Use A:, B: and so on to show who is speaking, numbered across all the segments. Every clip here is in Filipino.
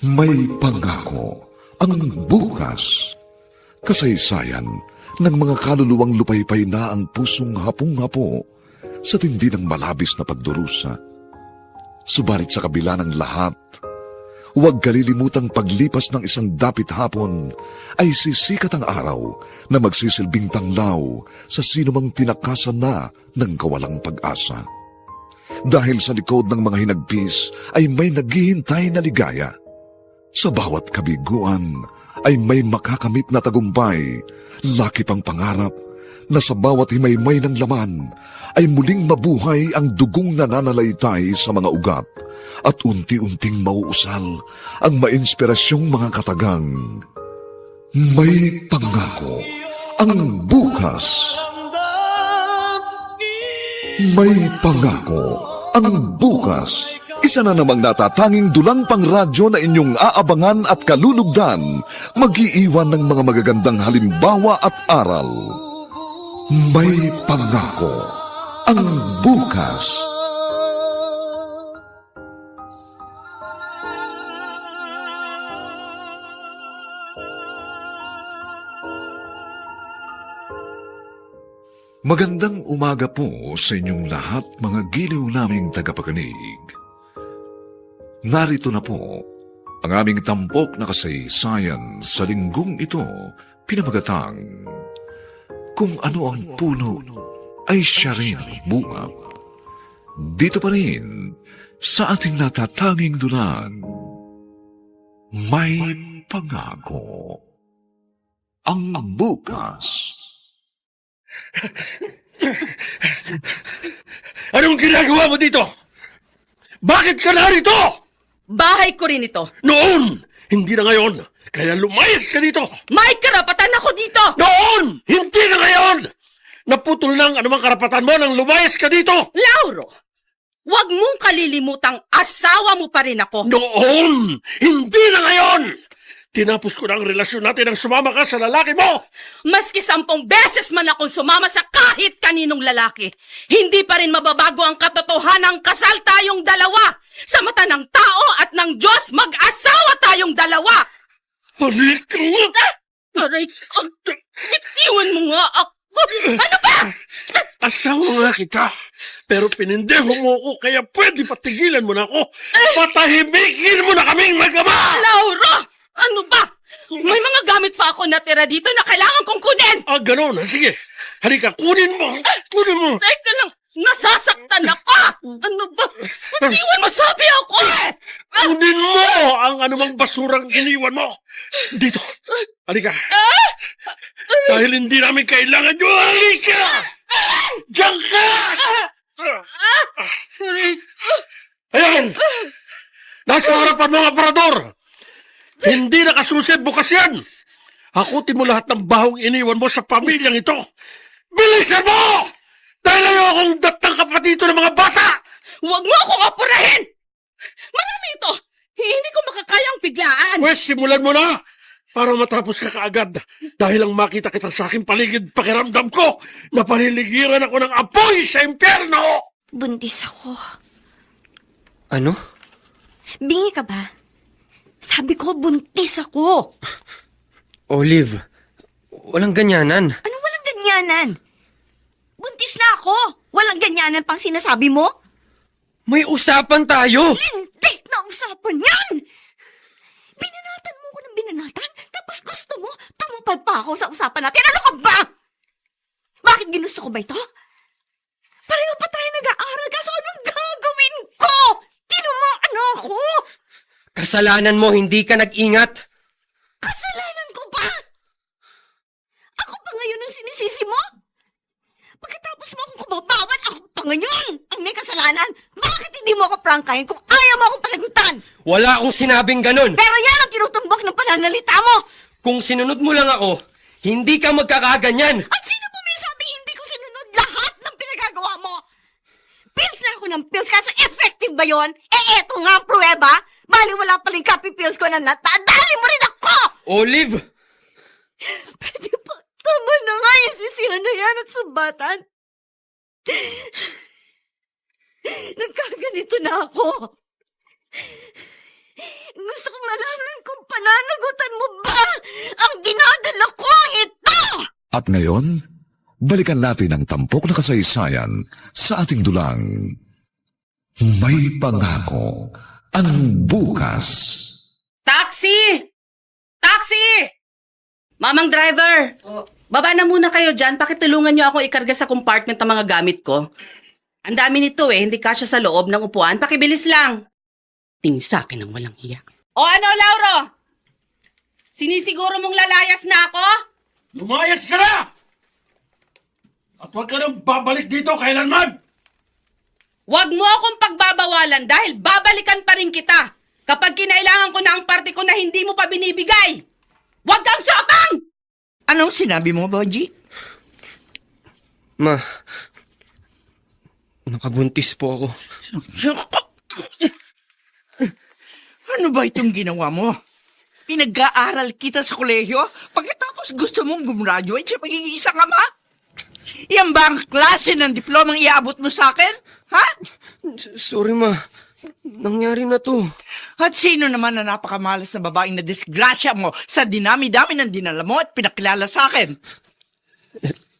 A: May pangako ang bukas. Kasaysayan ng mga kaluluwang lupaypay na ang pusong hapong-hapo sa tindi ng malabis na pagdurusa. Subalit sa kabila ng lahat, huwag kalilimutang paglipas ng isang dapit hapon ay sisikat ang araw na magsisilbing tanglaw sa sinumang tinakasan na ng kawalang pag-asa. Dahil sa likod ng mga hinagpis ay may naghihintay na ligaya. Sa bawat kabiguan ay may makakamit na tagumpay, laki pang pangarap na sa bawat himaymay ng laman ay muling mabuhay ang dugong nananalaytay sa mga ugat at unti-unting mauusal ang mainspirasyong mga katagang. May pangako ang bukas. May pangako ang bukas. Isa na namang natatanging dulang pangradyo na inyong aabangan at kalulugdan, mag-iiwan ng mga magagandang halimbawa at aral. May pangako ang bukas. Magandang umaga po sa inyong lahat, mga giliw naming tagapakinig. Narito na po ang aming tampok na kasaysayan sa linggong ito, pinamagatang Kung Ano ang Puno ay Siya Rin ang Bunga. Dito pa rin sa ating natatanging dulan, may pangako ang bukas.
B: Anong ginagawa mo dito? Bakit ka narito?
C: Bahay ko rin ito.
B: Noon, hindi na ngayon. Kaya lumayas ka dito.
C: May karapatan ako dito!
B: Noon, hindi na ngayon. Naputol na ang anumang karapatan mo nang lumayas ka dito.
C: Lauro, huwag mong kalilimutang asawa mo pa rin ako.
B: Noon, hindi na ngayon. Tinapos ko na ang relasyon natin nang sumama ka sa lalaki mo.
C: Maski 10 beses man akong sumama sa kahit kaninong lalaki, hindi pa rin mababago ang katotohanang kasal tayong dalawa. Sa mata ng tao at ng Diyos, mag-asawa tayong dalawa.
B: Halik ka nga.
C: Aray ko, bitiwan mo nga ako. Ano ba?
B: Asawa nga kita. Pero pinindeho mo ako, kaya pwede patigilan mo na ako. Patahimikin mo na kaming mag-ama.
C: Lauro! Ano ba? May mga gamit pa ako natira dito na kailangan kong kunin!
B: Ah, gano'n. Sige. Halika, kunin mo. Kunin mo.
C: Teka lang, nasasaktan ako! Ano ba? Iwan mo, sabi ako!
B: Kunin mo ang anumang basurang iniwan mo. Dito. Halika. Dahil hindi namin kailangan nyo. Halika! Diyan ka! Ayan! Nasa harapan mga parador! Hindi nakasusi bukas yan! Hakutin mo lahat ng bahong iniwan mo sa pamilyang ito! Bilisan mo! Dahil ayaw akong datang ka pa dito ng mga bata!
C: Huwag mo akong apurahin! Marami ito! Hindi ko makakayang biglaan!
B: Pwes, simulan mo na! Para matapos ka kaagad. Dahil ang makita kita sa aking paligid, pakiramdam ko na paliligiran ako ng apoy sa impyerno!
D: Buntis ako.
E: Ano?
D: Bingi ka ba? Sabi ko, buntis ako.
E: Olive, walang ganyanan.
D: Anong walang ganyanan? Buntis na ako. Walang ganyanan pang sinasabi mo?
E: May usapan tayo!
D: Hindi na usapan yan! Binanatan mo ko ng binanatan, tapos gusto mo, tumupad pa ako sa usapan natin. Ano ka ba? Bakit ginusto ko ba ito? Pareho pa tayo nag-aaral, kaso anong gagawin ko? Tinamaan ako!
E: Kasalanan mo, hindi ka nag-ingat.
D: Kasalanan ko ba? Ako pa ngayon ang sinisisi mo? Pagkatapos mo akong kumabawan, ako pa ngayon ang may kasalanan. Bakit hindi mo ako prangkahin kung ayaw mo akong palagutan?
E: Wala akong sinabing ganun.
D: Pero yan ang tinutumbok ng pananalita mo.
E: Kung sinunod mo lang ako, hindi ka magkakaganyan.
D: At sino po may sabi hindi ko sinunod lahat ng pinagagawa mo? Pills na ako ng pills, kaso effective ba yon? Eto nga ang pruweba. Bali wala paling copy pills ko na natadali mo rin ako!
E: Olive!
D: Pwede pa, tama na nga yung sisihan na yan at sumbatan. Nagkaganito na ako. Gusto kong kasalanan kung pananagutan mo ba ang dinadala kong ito?
A: At ngayon, balikan natin ang tampok na kasaysayan sa ating dulang May Pangako ang Bukas.
C: Taxi! Taxi! Mamang driver! Baba na muna kayo dyan. Pakitulungan niyo ako ikarga sa compartment ang mga gamit ko. Ang dami nito hindi kasya sa loob ng upuan. Pakibilis lang. Tingin sa akin ang walang hiya. O ano, Lauro? Sinisiguro mong lalayas na ako?
B: Lumayas ka na! At huwag ka nang babalik dito kailanman!
C: Huwag mo akong pagbabawalan dahil babalikan pa rin kita kapag kinailangan ko na ang parte ko na hindi mo pa binibigay. Huwag kang syopang!
F: Anong sinabi mo, Boji?
E: Ma, nakabuntis po ako.
F: Ano ba itong ginawa mo? Pinag-aaral kita sa kolehiyo? Pagkatapos gusto mong gumraduate sa magiging isang ama? Yan ba ang klase ng diplomang iabot mo sa akin? Ha?
E: Sorry, ma. Nangyari na to.
F: At sino naman na napakamalas na babaeng na disgrasya mo sa dinami-dami ng dinala mo at pinakilala sa akin?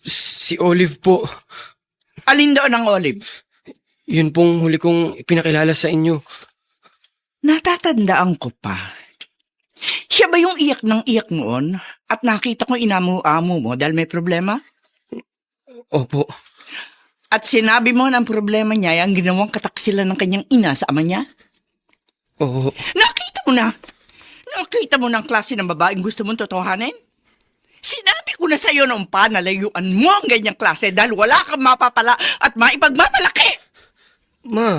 E: Si Olive po.
F: Alin doon ang Olive?
E: Yun pong huli kong ipinakilala sa inyo.
F: Natatandaan ko pa. Siya ba yung iyak ng iyak noon at nakita ko inamu-amo mo dahil may problema?
E: Opo.
F: At sinabi mo ng problema niya ang ginawang kataksilan ng kanyang ina sa ama niya?
E: Oo.
F: Nakita mo na! Nakita mo ng klase ng babaeng gusto mong totohanin? Sinabi ko na sa'yo noong pa na layuan mo ang ganyang klase dahil wala kang mapapala at maipagmamalaki!
E: Ma,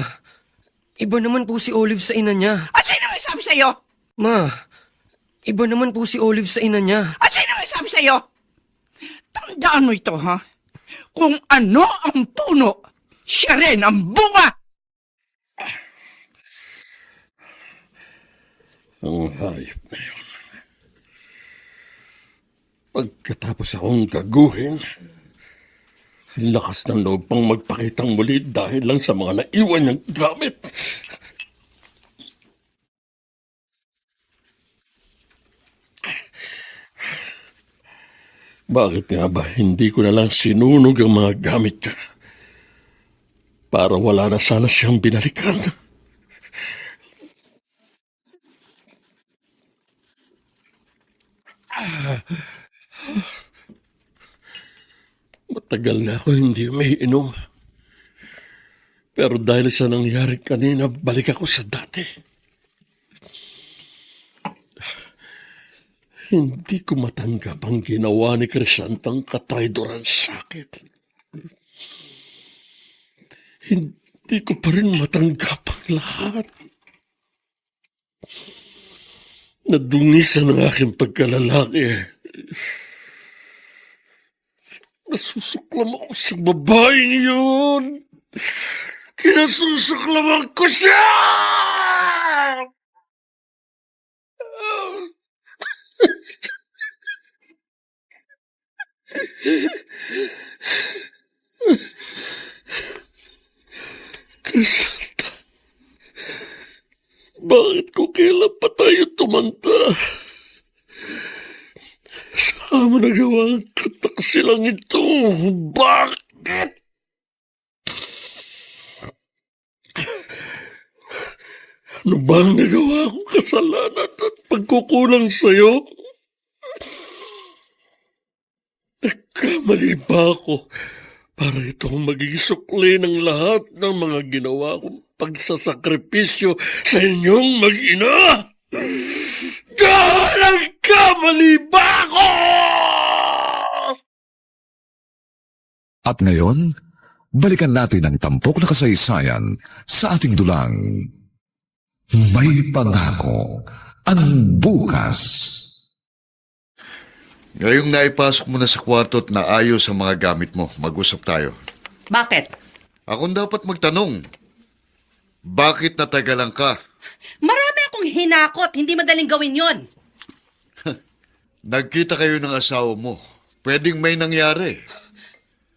E: iba naman po si Olive sa ina niya.
F: At sino may sabi sa'yo?
E: Ma, iba naman po si Olive sa ina niya.
F: At sino may sabi sa'yo? Tandaan mo ito, ha? Kung ano ang puno, siya rin ang bunga!
B: Ang hayop na yun. Pagkatapos akong gaguhin, lakas ng loob pang magpakitang muli dahil lang sa mga naiwan niyang gamit. Bakit nga ba hindi ko na lang sinunog ang mga gamit niya? Para wala na sana siyang binalikan. Matagal na ako hindi umiinom. Pero dahil sa nangyari kanina, balik ako sa dati. Hindi ko matanggap ang ginawa ni Crisantang katraidoran sa akin. Hindi ko pa rin matanggap ang lahat. Nadungisan ang aking pagkalalaki. Nasusuklam ako sa babaeng yun. Kinasusuklaman ko siya! Crisanta, bakit ko kailan pa tayo tumanda? Saka mo nagawa ang kataksilang ito? Bakit? Ano ba ang nagawa kong kasalanan at pagkukulang sa'yo? Nagkamali ba ako para itong maging sukli ng lahat ng mga ginawa kong pagsasakripisyo sa inyong mag-ina? Nagkamali ba ako?
A: At ngayon, balikan natin ang tampok na kasaysayan sa ating dulang May Pangako ang Bukas.
G: Ngayong naipasok mo na sa kwarto at naayos ang mga gamit mo, mag-usap tayo.
C: Bakit?
G: Akong dapat magtanong, bakit natagalan ka?
C: Marami akong hinakot. Hindi madaling gawin yon.
G: Nagkita kayo ng asawa mo. Pwedeng may nangyari.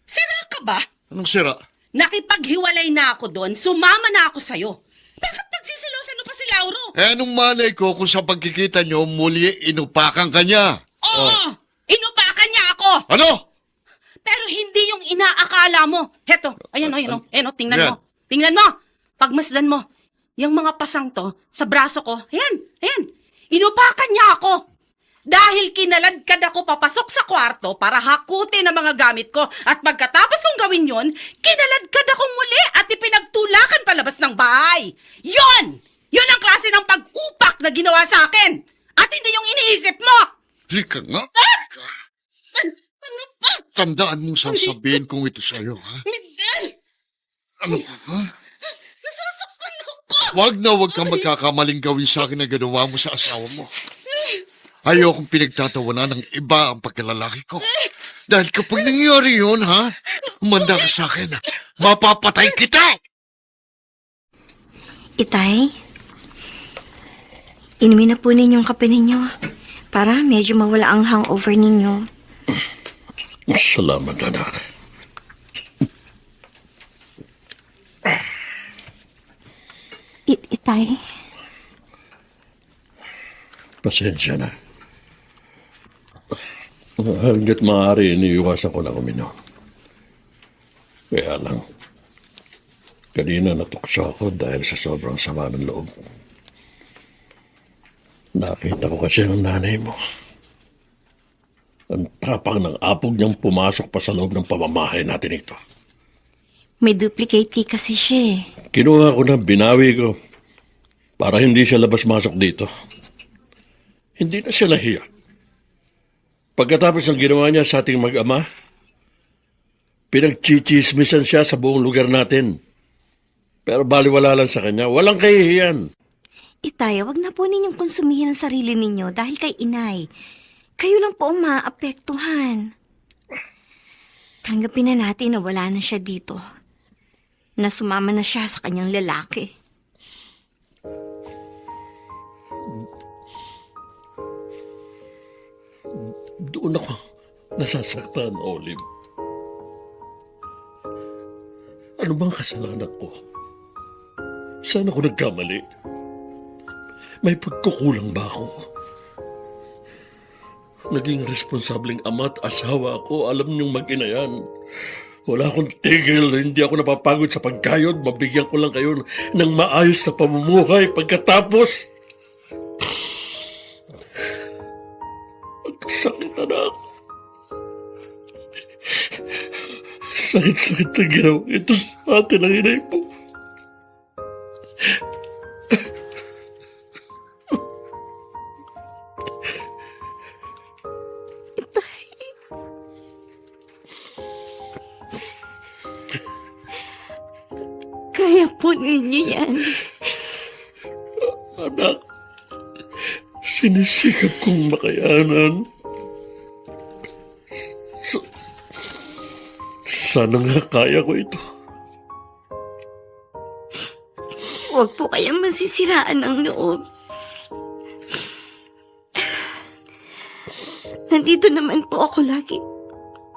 C: Sira ka ba?
G: Anong sira?
C: Nakipaghiwalay na ako doon. Sumama na ako sa'yo. Bakit nagsisilosan mo pa si Lauro?
G: Eh, anong malay ko kung sa pagkikita nyo muli inupakan ka niya?
C: Oo! Inupakan niya ako!
G: Ano?
C: Pero hindi yung inaakala mo. Heto, ayan o, ayan o, tingnan
G: Yan.
C: mo. Tingnan mo! Pagmasdan mo, yung mga pasang to, sa braso ko, ayan, inupakan niya ako. Dahil kinaladkad ako papasok sa kwarto para hakutin ang mga gamit ko. At pagkatapos kong gawin yon, kinaladkad akong muli at ipinagtulakan palabas ng bahay. Yon! Yon ang klase ng pag-upak na ginawa sa akin. At hindi yung iniisip mo.
G: Halika nga.
C: Ano ba?
G: Tandaan mong sasabihin kong ito sa'yo, ha?
C: Miguel!
G: Ano ka, ha?
C: Nasasaktan ako!
G: Huwag kang magkakamaling gawin sa akin na ginawa mo sa asawa mo. Ayokong pinagtatawanan ng iba ang pagkalalaki ko. Dahil kapag nangyari yun, ha? Umanda ka sa akin, ha? Mapapatay kita!
D: Itay, inumin na po ninyong kape ninyo para medyo mawala ang hangover ninyo.
B: Salamat, anak.
D: Itay,
B: Pasensya na. Hanggat maaari, iniiwasan ko lang uminom. Kaya lang, kanina natukso ako dahil sa sobrang sama ng loob. Nakita ko kasi ang nanay mo. Ang tapang ng apog niyang pumasok pa sa loob ng pamamahay natin ito.
D: may duplicate key kasi siya eh.
B: Kinuha ko na binawi ko para hindi siya labas-masok dito. Hindi na siya nahiya. Pagkatapos ng ginawa niya sa ating mag-ama, pinagchichismisan siya sa buong lugar natin. Pero baliwala lang sa kanya, walang kahihiyan.
D: Itay, wag na po ninyong konsumihin ang sarili ninyo dahil kay inay. Kayo lang po ang maapektuhan. Tanggapin na natin na wala na siya dito. Na sumama na siya sa kanyang lalaki.
B: Doon ako nasasaktan, Olive. Ano bang kasalanan ko? Saan ako nagkamali? May pagkukulang ba ako? Naging responsableng ama at asawa ako, alam niyong mag-ina yan. Wala akong tigil, hindi ako napapagod sa pagkayod, mabigyan ko lang kayo ng maayos na pamumuhay pagkatapos. Sakit, anak. Sakit-sakit na ginawa ito sa atin ang inay mo.
D: Kaya po ninyo yan.
B: Anak, sinisikap kong makayanan. Sana nga kaya ko ito.
D: Huwag po kayang masisiraan ng loob. Nandito naman po ako lagi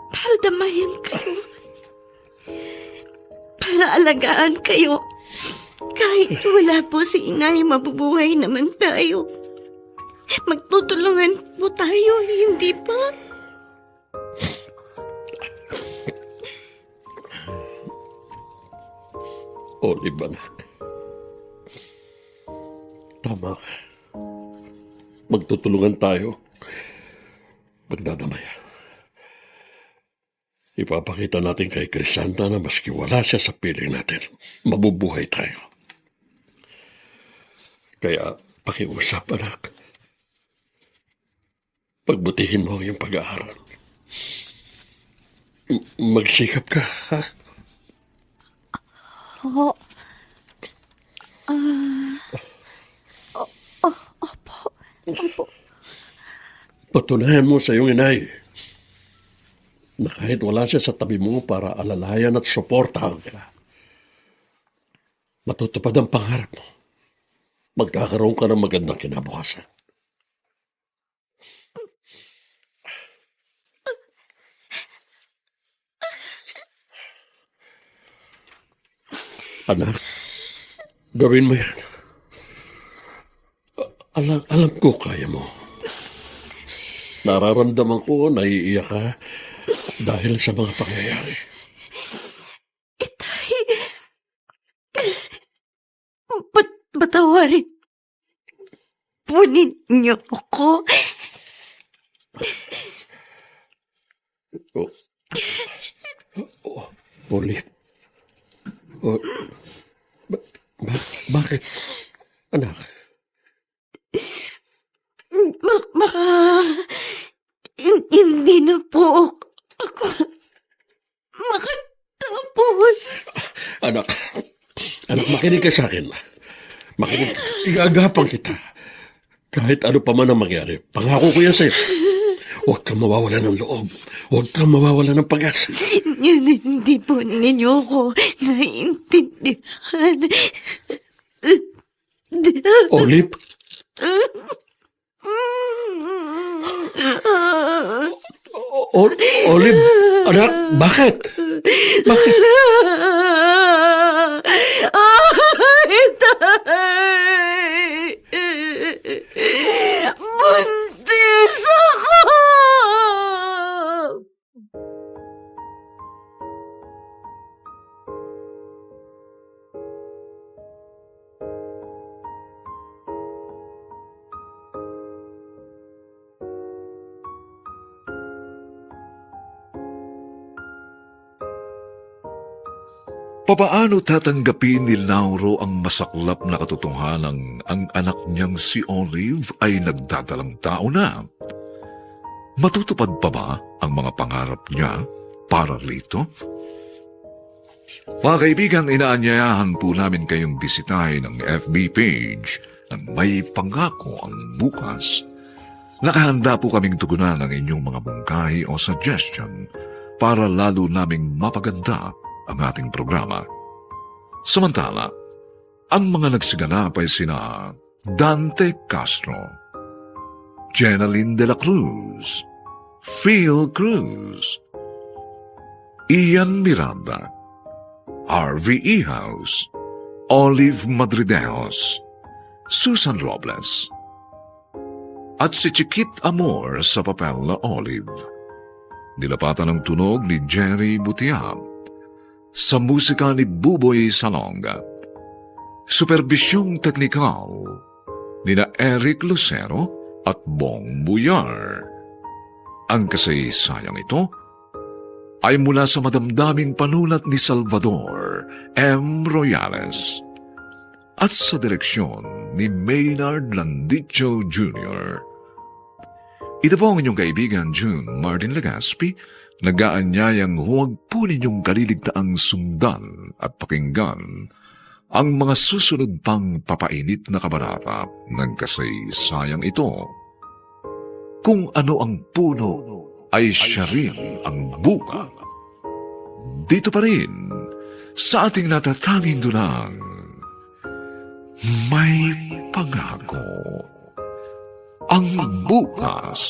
D: para damayan kayo. Para alagaan kayo. Kahit wala po si inay, mabubuhay naman tayo. Magtutulungan po tayo, hindi ba?
B: Olive, anak. Tama ka. Magtutulungan tayo. Magdadamaya. Ipapakita natin kay Crisanta na maski wala siya sa piling natin, mabubuhay tayo. Kaya, pakiusap, anak. Pagbutihin mo ang iyong pag-aaral. Magsikap ka, ha?
D: Oo. Opo. Opo.
B: Patunayan mo sa iyong inay na kahit wala siya sa tabi mo para alalayan at suportahan ka, matutupad ang pangarap mo. Magkakaroon ka ng magandang kinabukasan. Anak, gawin mo yan. Alam ko kaya mo. Nararamdaman ko naiiyak ka dahil sa mga pangyayari.
D: Patawarin po ninyo ako.
B: Olive. Bakit? Anak.
D: Baka hindi na po ako makatapos.
B: Anak, makinig ka sa akin. Makinig. Igagapang kita. Kahit ano pa man ang mangyari, pangako ko yan sa'yo. Huwag kang mawawala ng loob. Huwag kang mawawala ng pag-asa.
D: Hindi po ninyo ako naiintindihan.
B: Olive? Olive? Anak, bakit? Bakit?
D: Buntis ako!
A: Papaano tatanggapin ni Lauro ang masaklap na katotohanang ang anak niyang si Olive ay nagdadalang tao na? Matutupad pa ba ang mga pangarap niya para rito? Mga kaibigan, inaanyayahan po namin kayong bisitahin ang FB page ng May Pangako ang Bukas. Nakahanda po kaming tugunan ang inyong mga bungkahi o suggestion para lalo naming mapaganda ang ating programa. Samantala, ang mga nagsiganap ay sina Dante Castro, Jenaline de la Cruz, Phil Cruz, Ian Miranda, RV Ihaus, Olive Madrideos, Susan Robles, at si Chiquit Amor sa papel na Olive. Nilapatan ng tunog ni Jerry Butiab, sa musika ni Buboy Salonga. Superbisyong teknikal ni na Eric Lucero at Bong Buyar. Ang kasaysayang ito ay mula sa madamdaming panulat ni Salvador M. Royales at sa direksyon ni Maynard Landicho Jr. Ito po ang inyong kaibigan June Martin Legaspi, nag-aanyayang huwag po ninyong kaliligtaang sundan at pakinggan ang mga susunod pang papainit na kabanata ng kasaysayang ito. Kung ano ang puno ay siya rin ang bunga. Dito pa rin sa ating natatanging dunang May Pangako ang Bukas.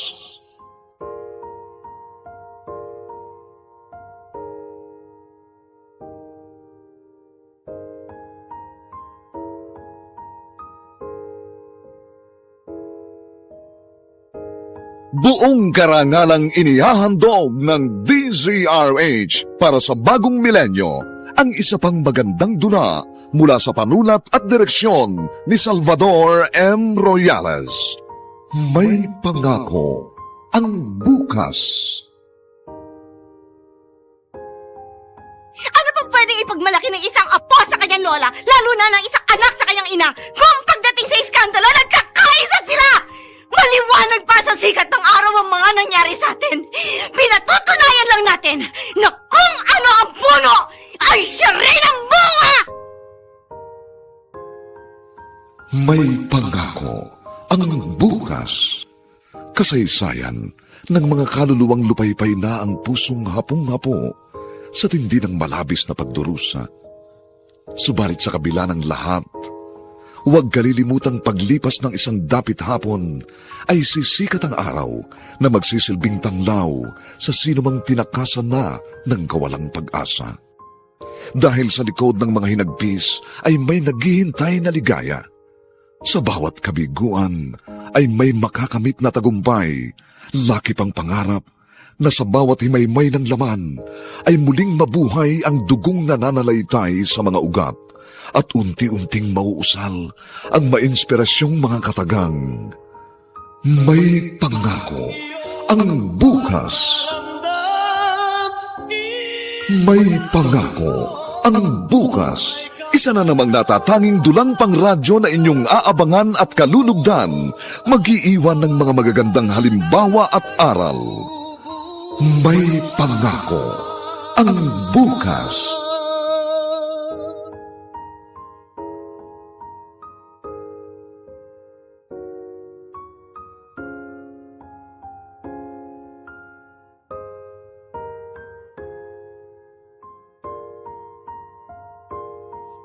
A: Buong karangalang inihahandog ng DZRH para sa bagong milenyo ang isa pang magandang dula mula sa panulat at direksyon ni Salvador M. Royales. May Pangako ang Bukas.
D: Ano pang pwedeng ipagmalaki ng isang apo sa kanyang lola, lalo na ng isang anak sa kanyang ina, kung pagdating sa iskandalo, nagkakaisa sila! Maliwanag pa sa sikat ng araw ang mga nangyari sa atin. Pinatutunayan lang natin na kung ano ang puno, ay siya rin ang bunga!
A: May Pangako ang Bukas. Kasaysayan ng mga kaluluwang lupaypay na ang pusong hapong-hapo sa tindi ng malabis na pagdurusa. Subalit sa kabila ng lahat, huwag kalilimutang paglipas ng isang dapit hapon ay sisikat ang araw na magsisilbing tanglaw sa sinumang tinakasan na ng kawalang pag-asa. Dahil sa likod ng mga hinagpis ay may naghihintay na ligaya. Sa bawat kabiguan ay may makakamit na tagumpay, laki pang pangarap na sa bawat himaymay ng laman ay muling mabuhay ang dugong nananalaytay sa mga ugat at unti-unting mauusal ang mainspirasyong mga katagang. May pangako ang bukas. May pangako ang bukas. Isa na namang natatanging dulang pangradyo na inyong aabangan at kalulugdan, mag-iiwan ng mga magagandang halimbawa at aral. May pangako ang bukas.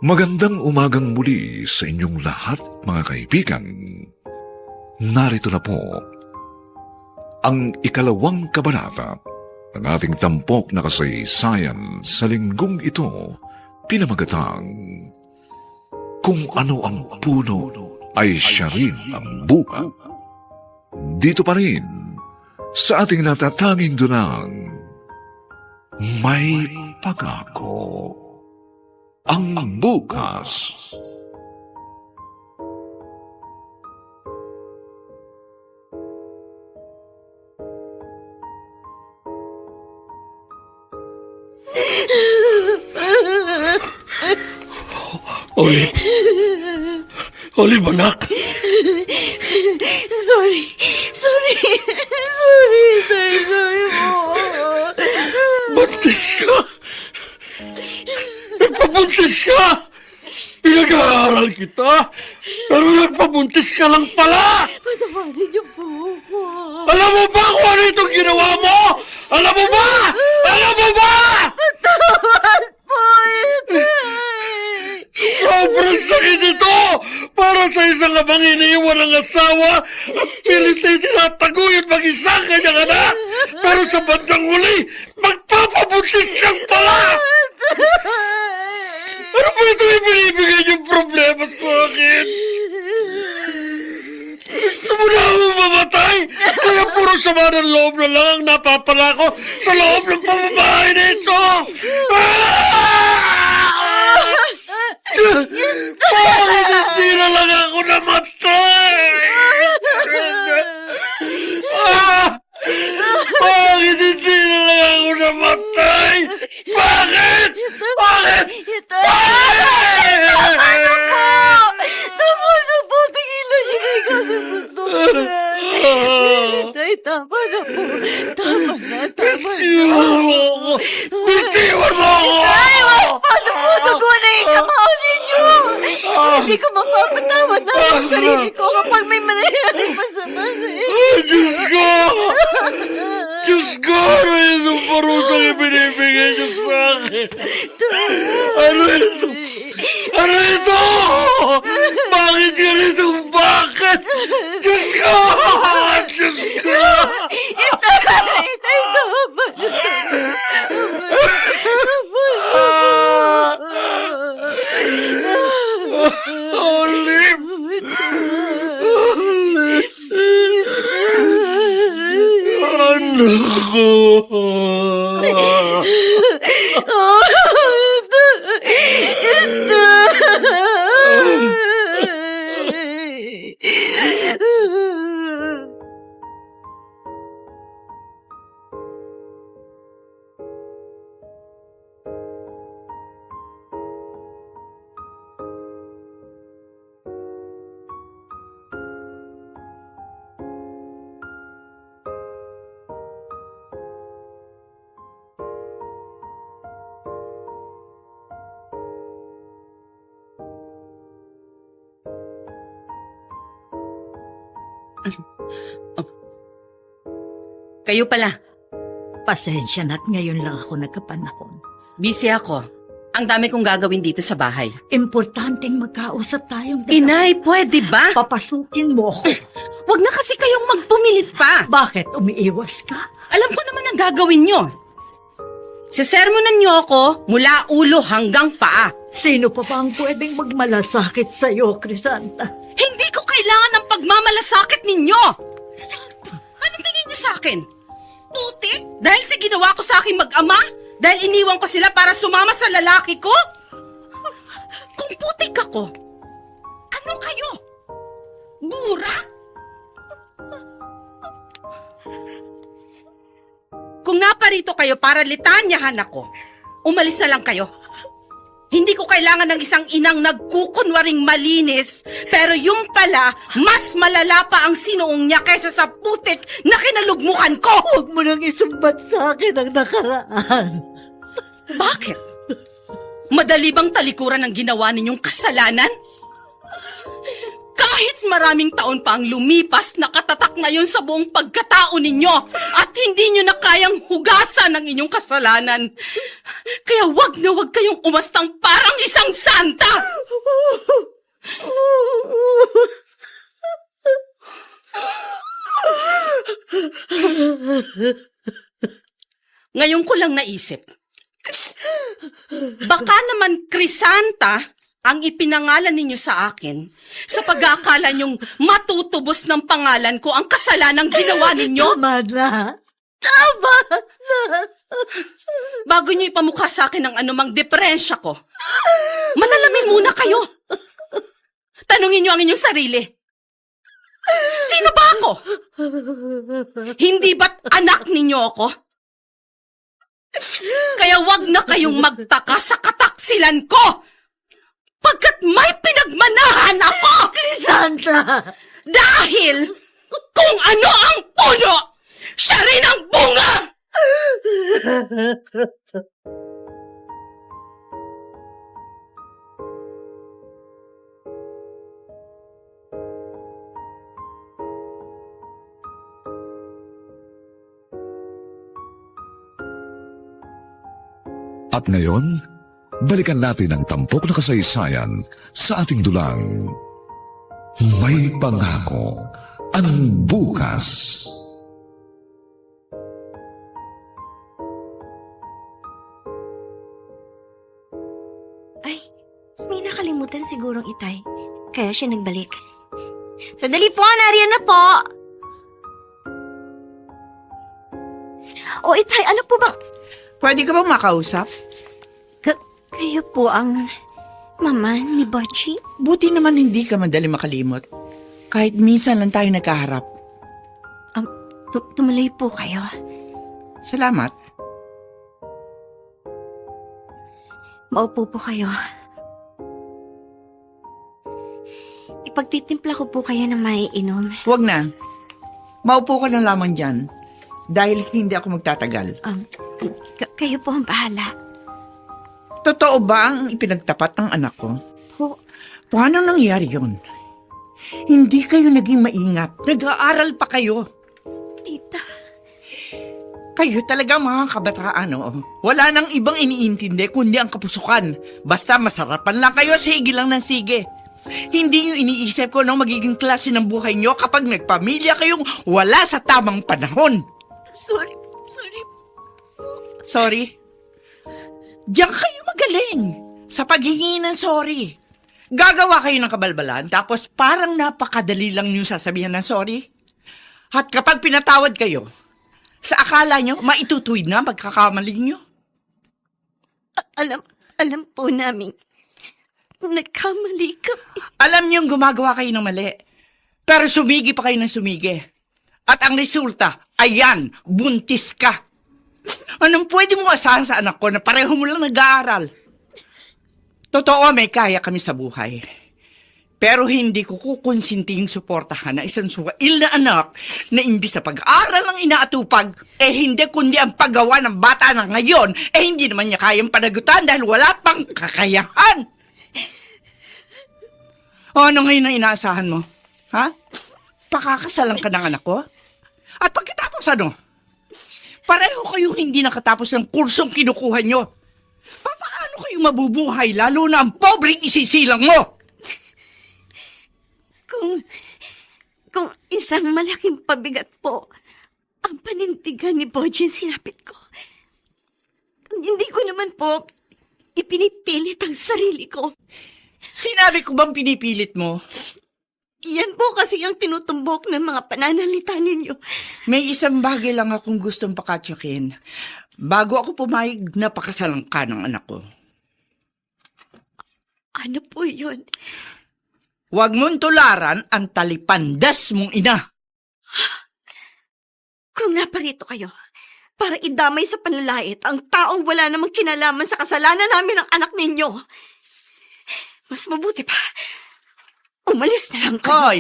A: Magandang umagang muli sa inyong lahat, mga kaibigan. Narito na po ang ikalawang kabanata ng ating tampok na kasaysayan sa linggong ito, pinamagatang Kung Ano ang Puno ay Siya Rin ang Bunga. Dito pa rin sa ating natatanging dunang May Pangako ang bukas.
B: Olive. Olive, anak.
D: Sorry, Tay. Sorry po.
B: Buntis ka. Nagpabuntis ka. Pinag-aaral kita. Pero nagpabuntis ka lang pala.
D: Patawarin niyo po ako.
B: Alam mo ba kung ano itong ginawa mo? Alam mo ba?
D: Tawad po ito.
B: Sobrang sakit ito! Para sa isang abang iniiwan ng asawa at pilit na tinataguyod mag-isa ang kanyang anak. Pero sa bandang huli, magpapabuntis kang pala! Ano ba ito ibinibigay niyong problema sa akin? Gusto mo na ako mamatay? Kaya puro sama ng loob na lang ang napapala ko sa loob ng pamamahay na ito! Bakit hindi na lang ako namatay? Bakit hindi na lang ako namatay? Bakit?
D: Tama na po. Tigilan niyo na yung kasusunod. Tay, tama na po. Tama na.
B: Bitiwan mo ako! Bitiwan mo ako!
D: Ay, paano po tugunan yung kamao ninyo? Hindi ko mapapatawad na ang sarili ko kapag may mangyayari masama sa inyo.
B: Ay, Diyos ko! Diyos ko! Ano yung parusang ibinibigay niyo sa akin? Ano ito? Ano ito? Bakit ganito? Bakit? Diyos ko! Diyos ko!
D: Tay, tama na.
B: Olive! Anak ko!
C: Kayo pala.
D: Pasensya na't ngayon lang ako nagkapanahon.
C: Busy ako. Ang dami kong gagawin dito sa bahay.
D: Importanteng magkausap tayong dalawa.
C: Inay, pwede ba?
D: Papasukin mo ako.
C: Huwag na kasi kayong magpumilit pa.
D: Bakit umiiwas ka?
C: Alam ko naman ang gagawin nyo. Sisermonan nyo ako mula ulo hanggang paa.
D: Sino pa ba ang pwedeng magmalasakit sa'yo, Crisanta?
C: Hindi pagmamalasakit ninyo! Anong tingin niyo sa akin? Putik? Dahil sa ginawa ko sa aking mag-ama? Dahil iniwan ko sila para sumama sa lalaki ko? Kung putik ako, ano kayo? Burak? Kung naparito kayo para litanyahan ako, umalis na lang kayo. Hindi ko kailangan ng isang inang nagkukunwaring malinis, pero yung pala, mas malala pa ang sinuong niya kaysa sa putik na kinalugmukan ko!
H: Huwag mo nang isumbat sa akin ang nakaraan.
C: Bakit? Madali bang talikuran ang ginawa ninyong kasalanan? Kahit maraming taon pa ang lumipas, nakatatak na yun sa buong pagkatao ninyo at hindi nyo na kayang hugasan ang inyong kasalanan. Kaya wag na wag kayong umastang parang isang santa! Ngayon ko lang naisip, baka naman Crisanta ang ipinangalan ninyo sa akin sa pag-aakala niyong matutubos ng pangalan ko ang kasalanang ginawa ninyo?
H: Tama na. Tama na.
C: Bago niyo ipamukha sa akin ang anumang diferensya ko, manalamin muna kayo. Tanungin niyo ang inyong sarili. Sino ba ako? Hindi ba't anak ninyo ako? Kaya wag na kayong magtaka sa kataksilan ko! Pagkat may pinagmanahan ako!
H: Crisanta!
C: Dahil kung ano ang puno, siya rin ang bunga!
A: At ngayon, balikan natin ang tampok na kasaysayan sa ating dulang. May pangako ang bukas.
D: Ay, may nakalimutan sigurong itay. Kaya siya nagbalik. Sandali po, nariyan na po. O itay, ano po bang...
F: Pwede ka bang makausap?
D: Kayo po ang mama ni Bocci?
F: Buti naman hindi ka madali makalimot. Kahit minsan lang tayo nagkaharap.
D: Tumuloy po kayo.
F: Salamat.
D: Maupo po kayo. Ipagtitimpla ko po kayo ng maiinom.
F: Huwag na. Maupo ka na lamang dyan. Dahil hindi ako magtatagal.
D: Kayo po ang bahala.
F: Totoo ba ang ipinagtapat ng anak ko?
D: Po,
F: Paano nangyari yun? Hindi kayo naging maingat. Nag-aaral pa kayo.
D: tita.
F: Kayo talaga mga kabataan, oo. Wala nang ibang iniintindi kundi ang kapusukan. Basta masarapan lang kayo, sige lang ng sige. Hindi nyo iniisip ko nang magiging klase ng buhay nyo kapag nagpamilya kayong wala sa tamang panahon.
D: Sorry.
F: Sorry? Diyan kayo magaling sa paghingi ng sorry. Gagawa kayo ng kabalbalan tapos parang napakadali lang nyo sasabihan ng sorry. At kapag pinatawad kayo, sa akala nyo, maitutuwid na ang pagkakamali nyo.
D: Alam po namin. Nagkamali kami.
F: Alam nyo gumagawa kayo ng mali. Pero sumigi pa kayo ng sumigi. At ang resulta, ayan, buntis ka. Anong pwede mo asahan sa anak ko na pareho mo lang nag-aaral? Totoo, may kaya kami sa buhay. Pero hindi ko kukonsinting suportahan na isang suwail na anak na imbis sa pag-aaral ang inaatupag, hindi kundi ang paggawa ng bata na ngayon, hindi naman niya kayang panagutan dahil wala pang kakayahan. O ano ngayon ang inaasahan mo? Ha? Pakakasalan ka ng anak ko? At pagkatapos ano? Pareho kayong hindi nakatapos ng kursong kinukuha nyo. Paano kayo mabubuhay lalo na ang pobreng isisilang mo?
D: Kung isang malaking pabigat po ang panindigan ni Boji sinapit ko, hindi ko naman po ipinipilit ang sarili ko.
F: Sinabi ko bang pinipilit mo?
D: Yan po po kasi ang tinutumbok ng mga pananalita ninyo.
F: May isang bagay lang akong gustong pakatyakin. Bago ako pumayag na pakasalan ka ng anak ko.
D: Ano po yun?
F: Huwag mong tularan ang talipandas mong ina.
D: Kung naparito kayo, para idamay sa panlalait ang taong wala namang kinalaman sa kasalanan namin ng anak ninyo. Mas mabuti pa, umalis na lang kayo.
F: Hoy,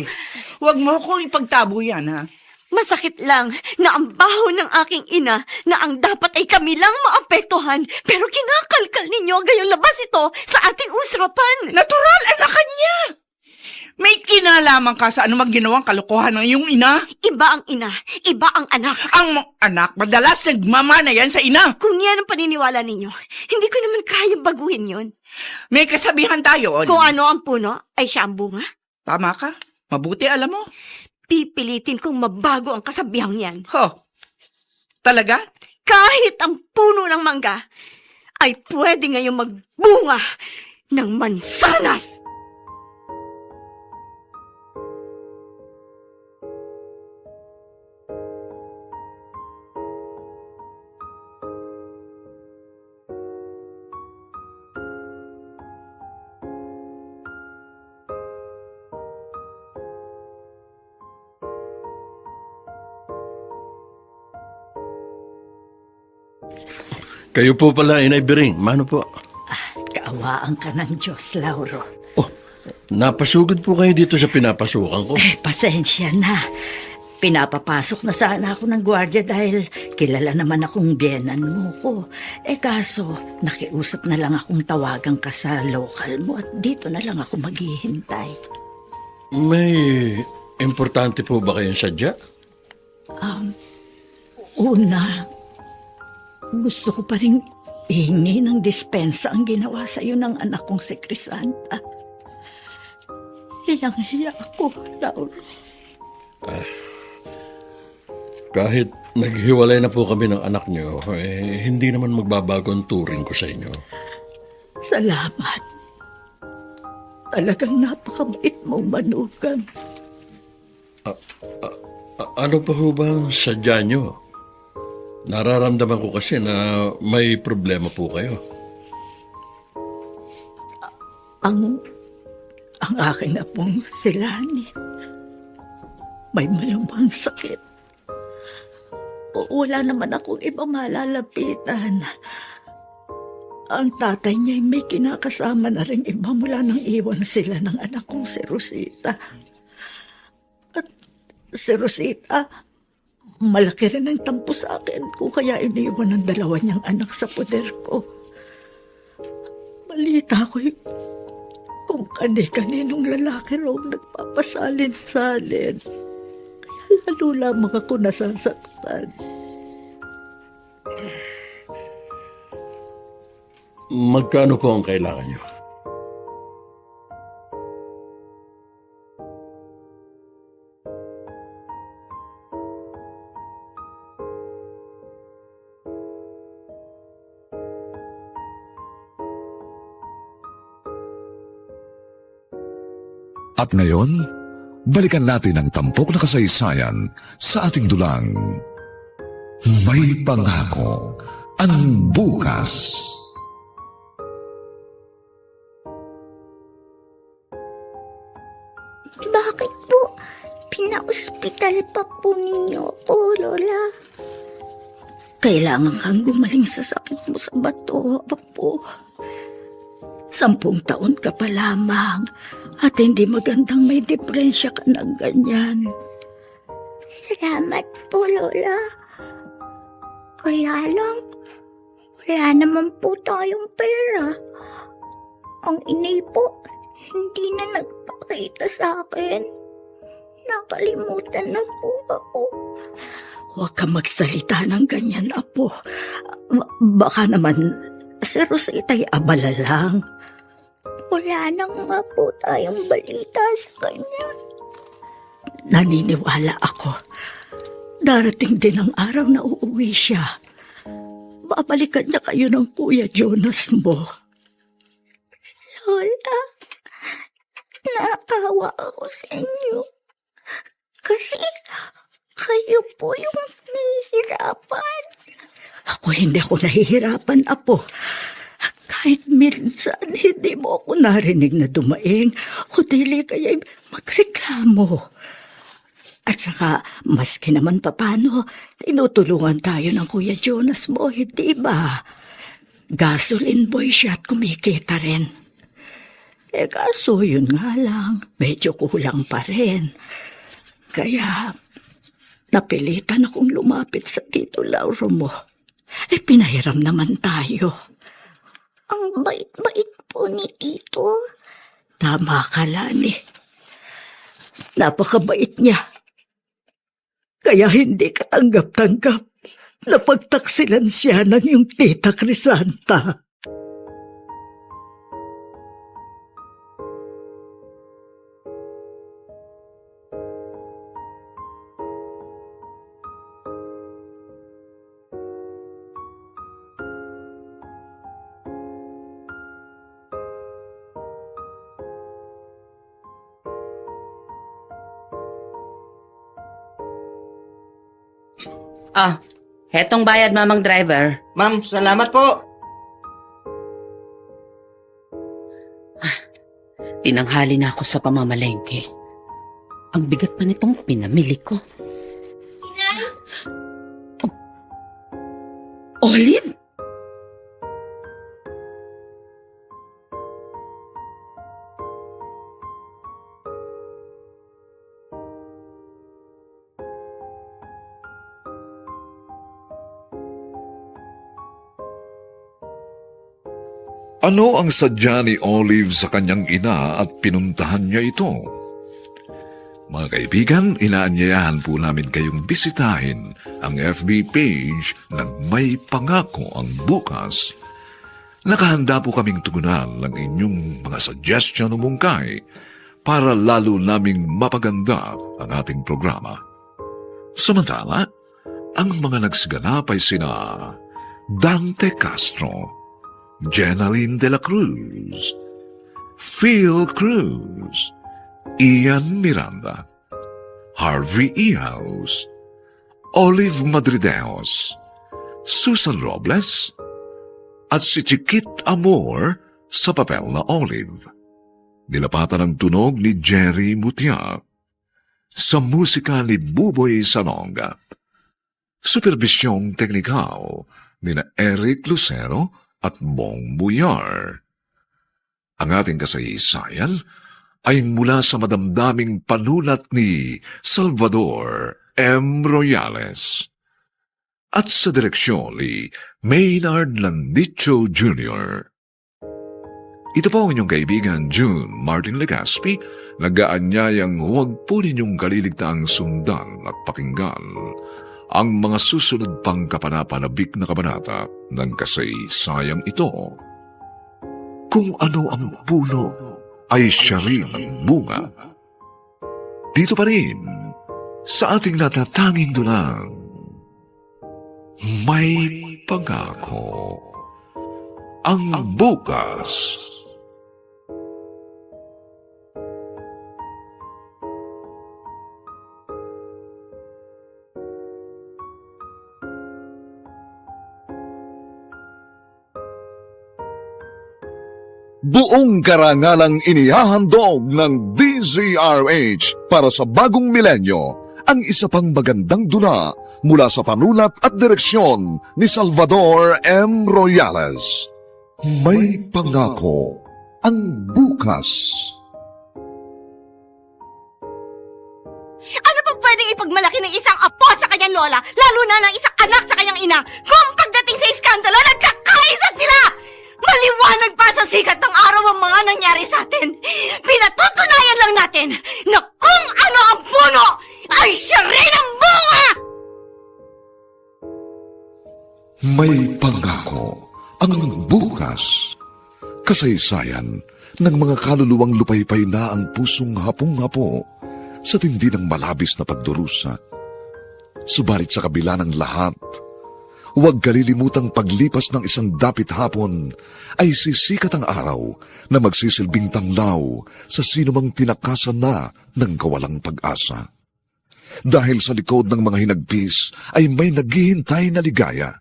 F: huwag mo akong ipagtabo yan, ha?
D: Masakit lang na ang baho ng aking ina na ang dapat ay kami lang maapektuhan, pero kinakalkal ninyo gayong labas ito sa ating usapan.
F: Natural, anak niya. May kinalaman ka sa anumang ginawang kalokohan ng iyong ina.
D: Iba ang ina, iba ang anak.
F: Ang anak, madalas nagmamana yan sa ina.
D: Kung yan ang paniniwala ninyo, hindi ko naman kaya baguhin yon.
F: May kasabihan tayo.
D: Kung ano ang puno, ay siya ang bunga.
F: Tama ka. Mabuti alam mo.
D: Pipilitin kong mabago ang kasabihang yan.
F: Ho. Talaga?
D: Kahit ang puno ng mangga ay pwede ngayong magbunga ng mansanas.
B: Kayo po pala, Inay Bering. Mano po?
H: Kaawaan ka ng Diyos, Lauro.
B: Oh, napasugod po kayo dito sa pinapasukan ko.
H: Pasensya na. Pinapapasok na sana ako ng gwardiya dahil kilala naman akong biyenan mo ko. Kaso, nakiusap na lang akong tawagan ka sa local mo at dito na lang ako maghihintay.
B: May importante po ba kayong sadya?
H: Una, gusto ko pa rin ihingi ng dispensa ang ginawa sa iyo ng anak kong si Crisanta. Hiyang-hiya ako, Lauro.
B: Kahit naghiwalay na po kami ng anak niyo, hindi naman magbabago ang turing ko sa inyo.
H: Salamat. Talagang napakabait mong manugang.
B: Ano pa ho ba ang sadya niyo? Nararamdaman ko kasi na may problema po kayo.
H: Ang akin na pong si Lani, may malubhang sakit. Wala naman akong ibang malalapitan. Ang tatay niya may kinakasama na rin iba mula nang iwan sila ng anak kong si Rosita. At si Rosita, malaki rin ang tampo sa akin kung kaya iniwan ng dalawa niyang anak sa poder ko. Balita ko kung kani-kaninong lalaki raw nagpapasalin-salin. Kaya lalo lamang ako nasasaktan.
B: Magkano po ang kailangan niyo?
A: At ngayon, balikan natin ang tampok na kasaysayan sa ating dulang. May pangako ang bukas.
I: Bakit po pina-ospital pa po ninyo ako, Lola?
H: Kailangan kang gumaling sa sakit mo sa bato, Apo. 10 taon ka pa lamang at hindi magandang may depresya ka ng ganyan.
I: Salamat po, Lola. Kaya lang, wala naman po tayong pera. Ang inay po, hindi na nagpakita sa akin. Nakalimutan na po ako.
H: Huwag ka magsalita ng ganyan, Apo. Baka naman si Rosita'y abala lang.
I: Wala na nga po tayong balita sa kanya.
H: Naniniwala ako. Darating din ang araw na uuwi siya. Babalikan niya kayo ng Kuya Jonas mo.
I: Lola, nakakawa ako sa inyo. Kayo po yung nahihirapan.
H: Hindi ako nahihirapan, Apo. Kahit minsan, hindi mo ako narinig na dumaing o dili kaya magreklamo. At saka, maski naman papano, tinutulungan tayo ng Kuya Jonas mo, hindi ba? Gasoline boy siya at kumikita rin. Kaso yun nga lang, medyo kulang pa rin. Kaya, napilitan akong lumapit sa Tito Lauro mo. Pinahiram naman tayo.
I: Ang bait-bait po ni Tito.
H: Tama ka, Lani. Napakabait niya. Kaya hindi katanggap-tanggap na pagtaksilan siya ng iyong tita Crisanta.
C: Hetong bayad, mamang driver.
E: Ma'am, salamat po.
C: Tinanghali na ako sa pamamalengke. Ang bigat pa nitong pinamili ko. Olive?
A: Ano ang sadya ni Olive sa kanyang ina at pinuntahan niya ito? Mga kaibigan, inaanyayahan po namin kayong bisitahin ang FB page ng May Pangako ang Bukas. Nakahanda po kaming tugunan ng inyong mga suggestion o mungkay para lalo naming mapaganda ang ating programa. Samantala, ang mga nagsiganap ay sina Dante Castro, Jenaline de la Cruz, Phil Cruz, Ian Miranda, Harvey Ihaus, Olive Madrideos, Susan Robles, at si Chiquit Amor sa papel na Olive. Nilapatan ang tunog ni Jerry Mutia. Sa musika ni Buboy Salonga. Supervisyong teknikal ni na Eric Lucero at Bong Buyar. Ang ating kasaysayan ay mula sa madamdaming panulat ni Salvador M. Royales at sa direksyon ni Maynard Landicho Jr. Ito po ang inyong kaibigan June Martin Legaspi, nag-aanyayang huwag po ninyong kaliligtaang sundan at pakinggan ang mga susunod pang kapanapanabik na kabanata ng kasaysayang ito. Kung ano ang puno, ay siya rin ang bunga. Dito pa rin, sa ating natatanging dulang, May Pangako ang Bukas. Buong karangalang inihahandog ng DZRH para sa bagong milenyo ang isa pang magandang dula mula sa panulat at direksyon ni Salvador M. Royales. May Pangako ang Bukas.
D: Ano pa pwedeng ipagmalaki ng isang apo sa kanyang lola, lalo na ng isang anak sa kanyang ina, kung pagdating sa iskandalo, nagkakaisa sila! Maliwanag pa sa sikat ng araw ang mga nangyari sa atin. Pinatutunayan lang natin na kung ano ang puno, ay siya rin ang bunga!
A: May Pangako ang Bukas. Kasaysayan ng mga kaluluwang lupaypay na ang pusong hapong-hapo sa tindi ng malabis na pagdurusa. Subalit sa kabila ng lahat, huwag kalilimutang paglipas ng isang dapit hapon ay sisikat ang araw na magsisilbing tanglaw sa sinumang tinakasan na ng kawalang pag-asa. dahil sa likod ng mga hinagpis ay may naghihintay na ligaya.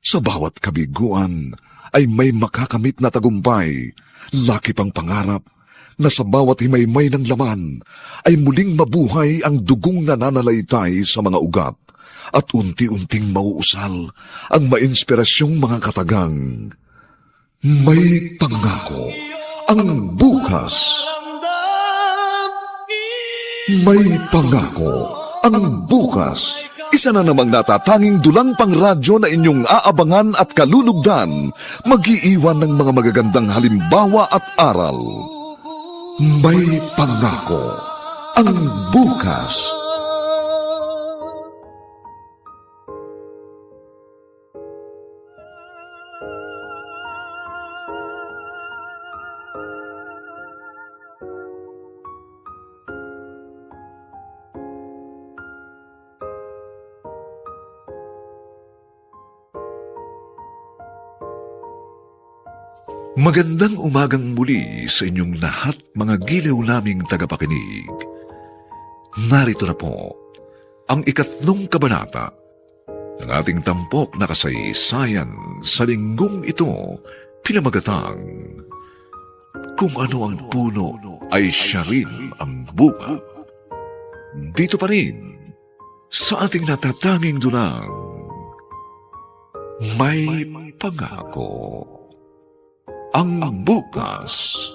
A: Sa bawat kabiguan ay may makakamit na tagumpay, laki pang pangarap na sa bawat himaymay ng laman ay muling mabuhay ang dugong nananalaytay sa mga ugat at unti-unting mauusal ang mainspirasyong mga katagang. May pangako ang bukas. May pangako ang bukas. Isa na namang natatanging dulang pang radyo na inyong aabangan at kalulugdan, mag-iiwan ng mga magagandang halimbawa at aral. May pangako ang bukas. Magandang umagang muli sa inyong lahat, mga giliw naming tagapakinig. Narito na po ang 3 kabanata ng ating tampok na kasaysayan sa linggong ito, pinamagatang Kung Ano ang Puno ay Siya Rin ang Bunga. Dito pa rin sa ating natatanging dulang May Pangako ang bukas.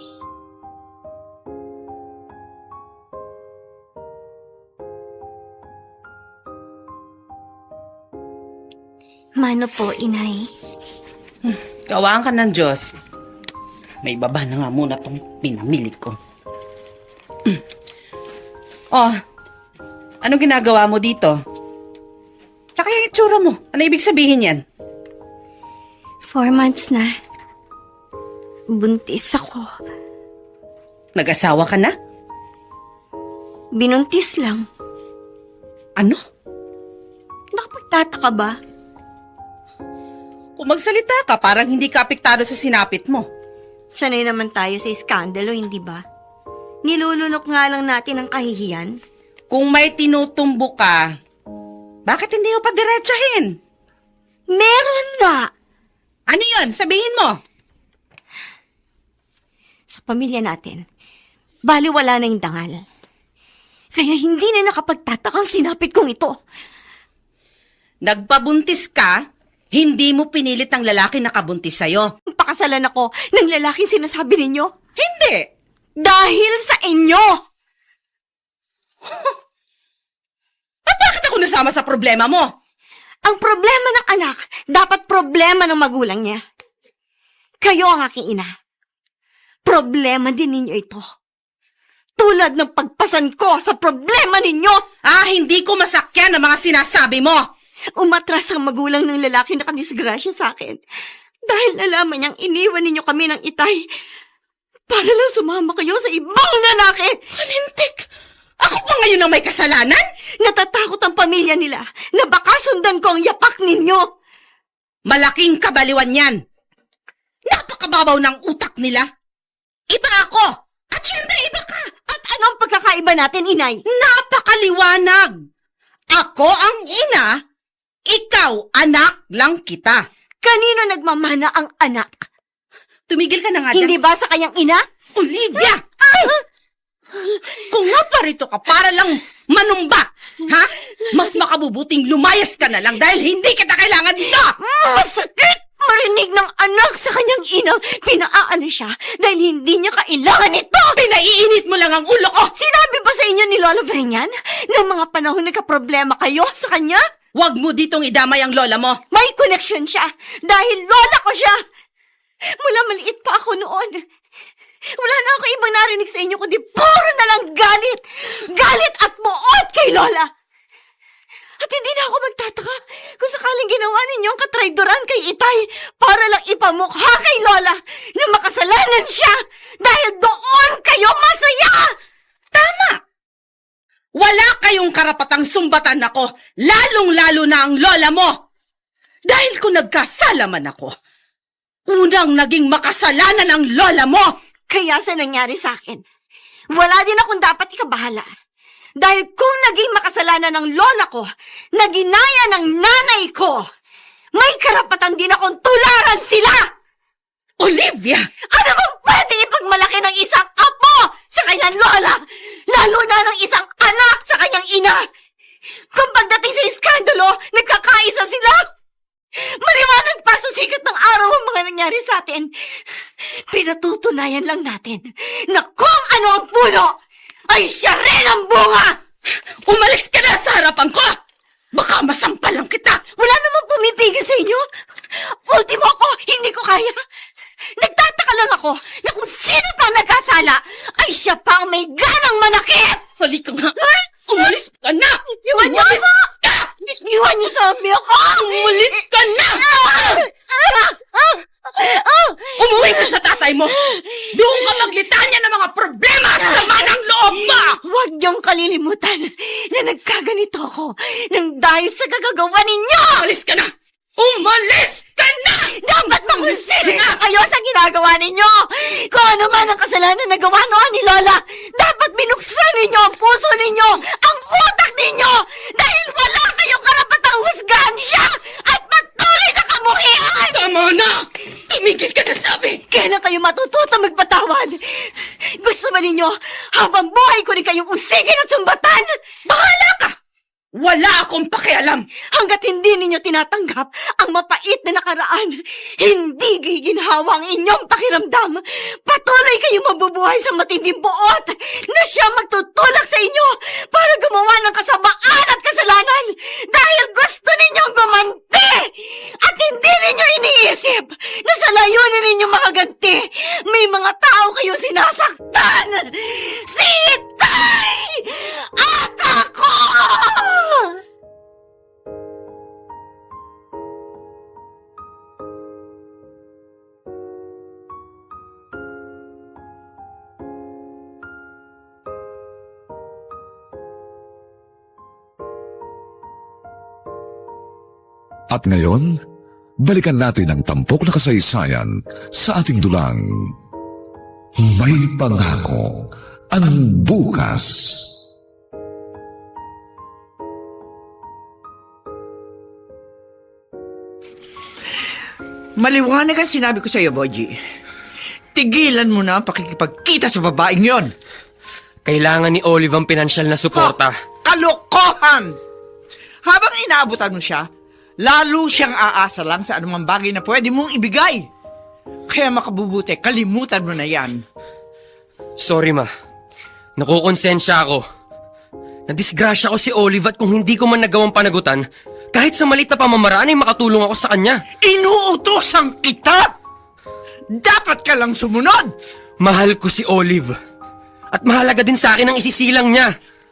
I: Mano po, inay?
C: Kawaan ka ng Diyos. May baba na nga muna tong pinamili ko. Oh, anong ginagawa mo dito? Tsaka yung itsura mo. Ano ibig sabihin yan?
I: 4 months na. Buntis ako.
C: Nag-asawa ka na?
I: Binuntis lang.
C: Ano?
I: Nakapagtataka ba?
C: Kung magsalita ka, parang hindi ka apektado sa sinapit mo.
D: Sanay naman tayo sa iskandalo, hindi ba? Nilulunok nga lang natin ang kahihiyan.
C: Kung may tinutumbo ka, bakit hindi mo pa diretsahin?
D: Meron nga!
C: Ano yun? Sabihin mo.
D: Sa pamilya natin, baliwala na yung dangal. Kaya hindi na nakapagtatakang sinapit kong ito.
C: Nagpabuntis ka, hindi mo pinilit ang lalaki na kabuntis sa'yo.
D: Pakasalan ako ng lalaking sinasabi ninyo.
C: Hindi!
D: Dahil sa inyo!
C: At bakit ako nasama sa problema mo?
D: Ang problema ng anak, dapat problema ng magulang niya. Kayo ang aking ina. Problema din ninyo ito. Tulad ng pagpasan ko sa problema ninyo.
C: Hindi ko masakyan ang mga sinasabi mo.
D: Umatras ang magulang ng lalaki na kadisgrasya sa akin. Dahil nalaman niyang iniwan ninyo kami ng itay para lang sumama kayo sa ibang lalaki.
C: Kalintik! Ako pa ngayon ang may kasalanan?
D: Natatakot ang pamilya nila na baka sundan ko ang yapak ninyo.
C: Malaking kabaliwan yan. Napakababaw ng utak nila. Iba ako. At syempre iba ka.
D: At anong pagkakaiba natin, inay?
C: Napakaliwanag. Ako ang ina, ikaw anak lang kita.
D: Kanino nagmamana ang anak?
C: Tumigil ka na nga dyan.
D: Hindi ba sa kanyang ina?
C: Olivia! Kung nga parito ka para lang manumba, ha? Mas makabubuting lumayas ka na lang dahil hindi kita kailangan dito!
D: Masakit! Marinig ng anak sa kanyang inang pinaaano siya dahil hindi niya kailangan ito!
C: Pinaiinit mo lang ang ulo ko!
D: Sinabi ba sa inyo ni Lola Verinyan na mga panahon nagka-problema kayo sa kanya?
C: Huwag mo ditong idamay ang lola mo.
D: May connection siya dahil lola ko siya! Mula maliit pa ako noon. Wala na ako ibang narinig sa inyo kundi puro na lang galit! Galit at buot kay Lola! At hindi na ako magtataka kung sakaling ginawa ninyo ang katraydoran kay Itay para lang ipamukha kay Lola na makasalanan siya dahil doon kayo masaya!
C: Tama! Wala kayong karapatang sumbatan ako, lalong-lalo na ang lola mo! Dahil kung nagkasalaman ako, unang naging makasalanan ang lola mo!
D: Kaya sa nangyari sa akin, wala din akong dapat ikabahala. Dahil kung naging makasalanan ng lola ko na ginaya ng nanay ko, may karapatan din akong tularan sila!
C: Olivia!
D: Ano bang pwede ipagmalaki ng isang apo sa kanyang lola, lalo na ng isang anak sa kanyang ina? Kung pagdating sa iskandalo, nagkakaisa sila? Maliwanag pa sa sikat ng araw ang mga nangyari sa atin. Pinatutunayan lang natin na kung ano ang puno, ay siya rin ang bunga!
C: Umalis ka na sa harapan ko! Baka masampal lang kita!
D: Wala namang pumipigil sa inyo. Ultimo ako, hindi ko kaya. Nagtataka lang ako na kung sino pang nagkasala, ay siya pa ang may ganang manakit!
C: Halika nga! Umalis ka na!
D: Iwan niyo ako! Iwan niyo sa amin ako!
C: Umalis ka na! Umuwi ka sa tatay mo! Doon ka maglitanya ng mga problema at sama ng loob mo!
D: Huwag niyong kalilimutan na nagkaganito ako nang dahil sa kagagawa ninyo!
C: Umalis ka na! Umalis ka na!
D: Dapat mangusin nga kayo sa ginagawa ninyo! Kung ano man ang kasalanan na gawa noon ni Lola, dapat binuksan ninyo ang puso ninyo, ang utak ninyo! Dahil wala kayong karapatang husgahan siya at patuloy na kamuhian!
C: Tama na! Tumigil ka na sabi!
D: Kailan kayo matututo magpatawad? Gusto ba ninyo habang buhay ko rin kayong usigin at sumbatan?
C: Bahala ka! Wala akong pakialam!
D: Hanggat hindi ninyo tinatanggap ang mapait na nakaraan, hindi giginhawa ang inyong pakiramdam. Patuloy kayong mabubuhay sa matinding buot na siya magtutulak sa inyo para gumawa ng kasamaan at kasalanan dahil gusto ninyong gumanti at hindi ninyo iniisip na sa layunin ninyong makaganti, may mga tao kayo sinasaktan. Si Itay! At ako!
A: At ngayon, balikan natin ang tampok na kasaysayan sa ating dulang May Pangako ang Bukas.
F: Maliwanag ang sinabi ko sa iyo, Boji. Tigilan mo na ang pakikipagkita sa babaeng yon.
E: Kailangan ni Olive ang pinansyal na suporta.
F: Kalokohan! Habang inaabutan mo siya, lalo siyang aasa lang sa anumang bagay na pwede mong ibigay. Kaya makabubuti, kalimutan mo na yan.
E: Sorry, ma. Nakukonsensya ako. Nadisgrasya ko si Olive at kung hindi ko man nagawang panagutan, kahit sa maliit na pamamaraan ay makatulong ako sa kanya.
F: Inuutosan kita! Dapat ka lang sumunod!
E: Mahal ko si Olive. At mahalaga din sa akin ang isisilang niya.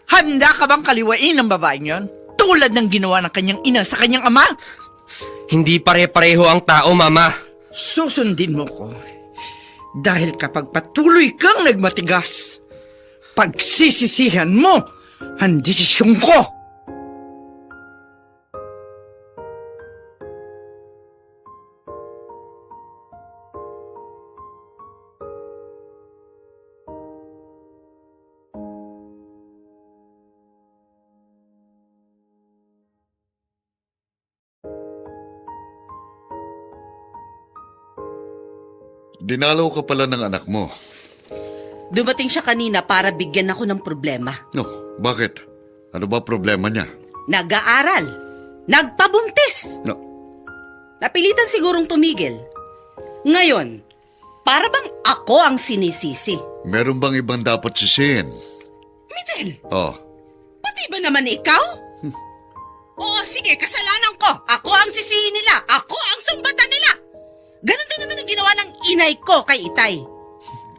F: Handa ka bang kaliwain ng babaeng yon? Tulad ng ginawa ng kanyang ina sa kanyang ama?
E: Hindi pare-pareho ang tao, mama.
F: Susundin mo ko. Dahil kapag patuloy kang nagmatigas, pagsisisihan mo ang desisyon ko.
G: Dinalaw ka pala ng anak mo.
C: Dumating siya kanina para bigyan ako ng problema.
G: No, bakit? Ano ba problema niya?
C: Nag-aaral. Nagpabuntis.
G: No,
C: Napilitan sigurong tumigil. Ngayon, para bang ako ang sinisisi?
G: meron bang ibang dapat sisihin?
C: Miguel,
G: Oh,
C: pati ba naman ikaw? Oo, sige, kasalanan ko. Ako ang sisihin nila. Ako ang sumbatan nila. Ganon din naman ang ginawa ng inay ko kay Itay.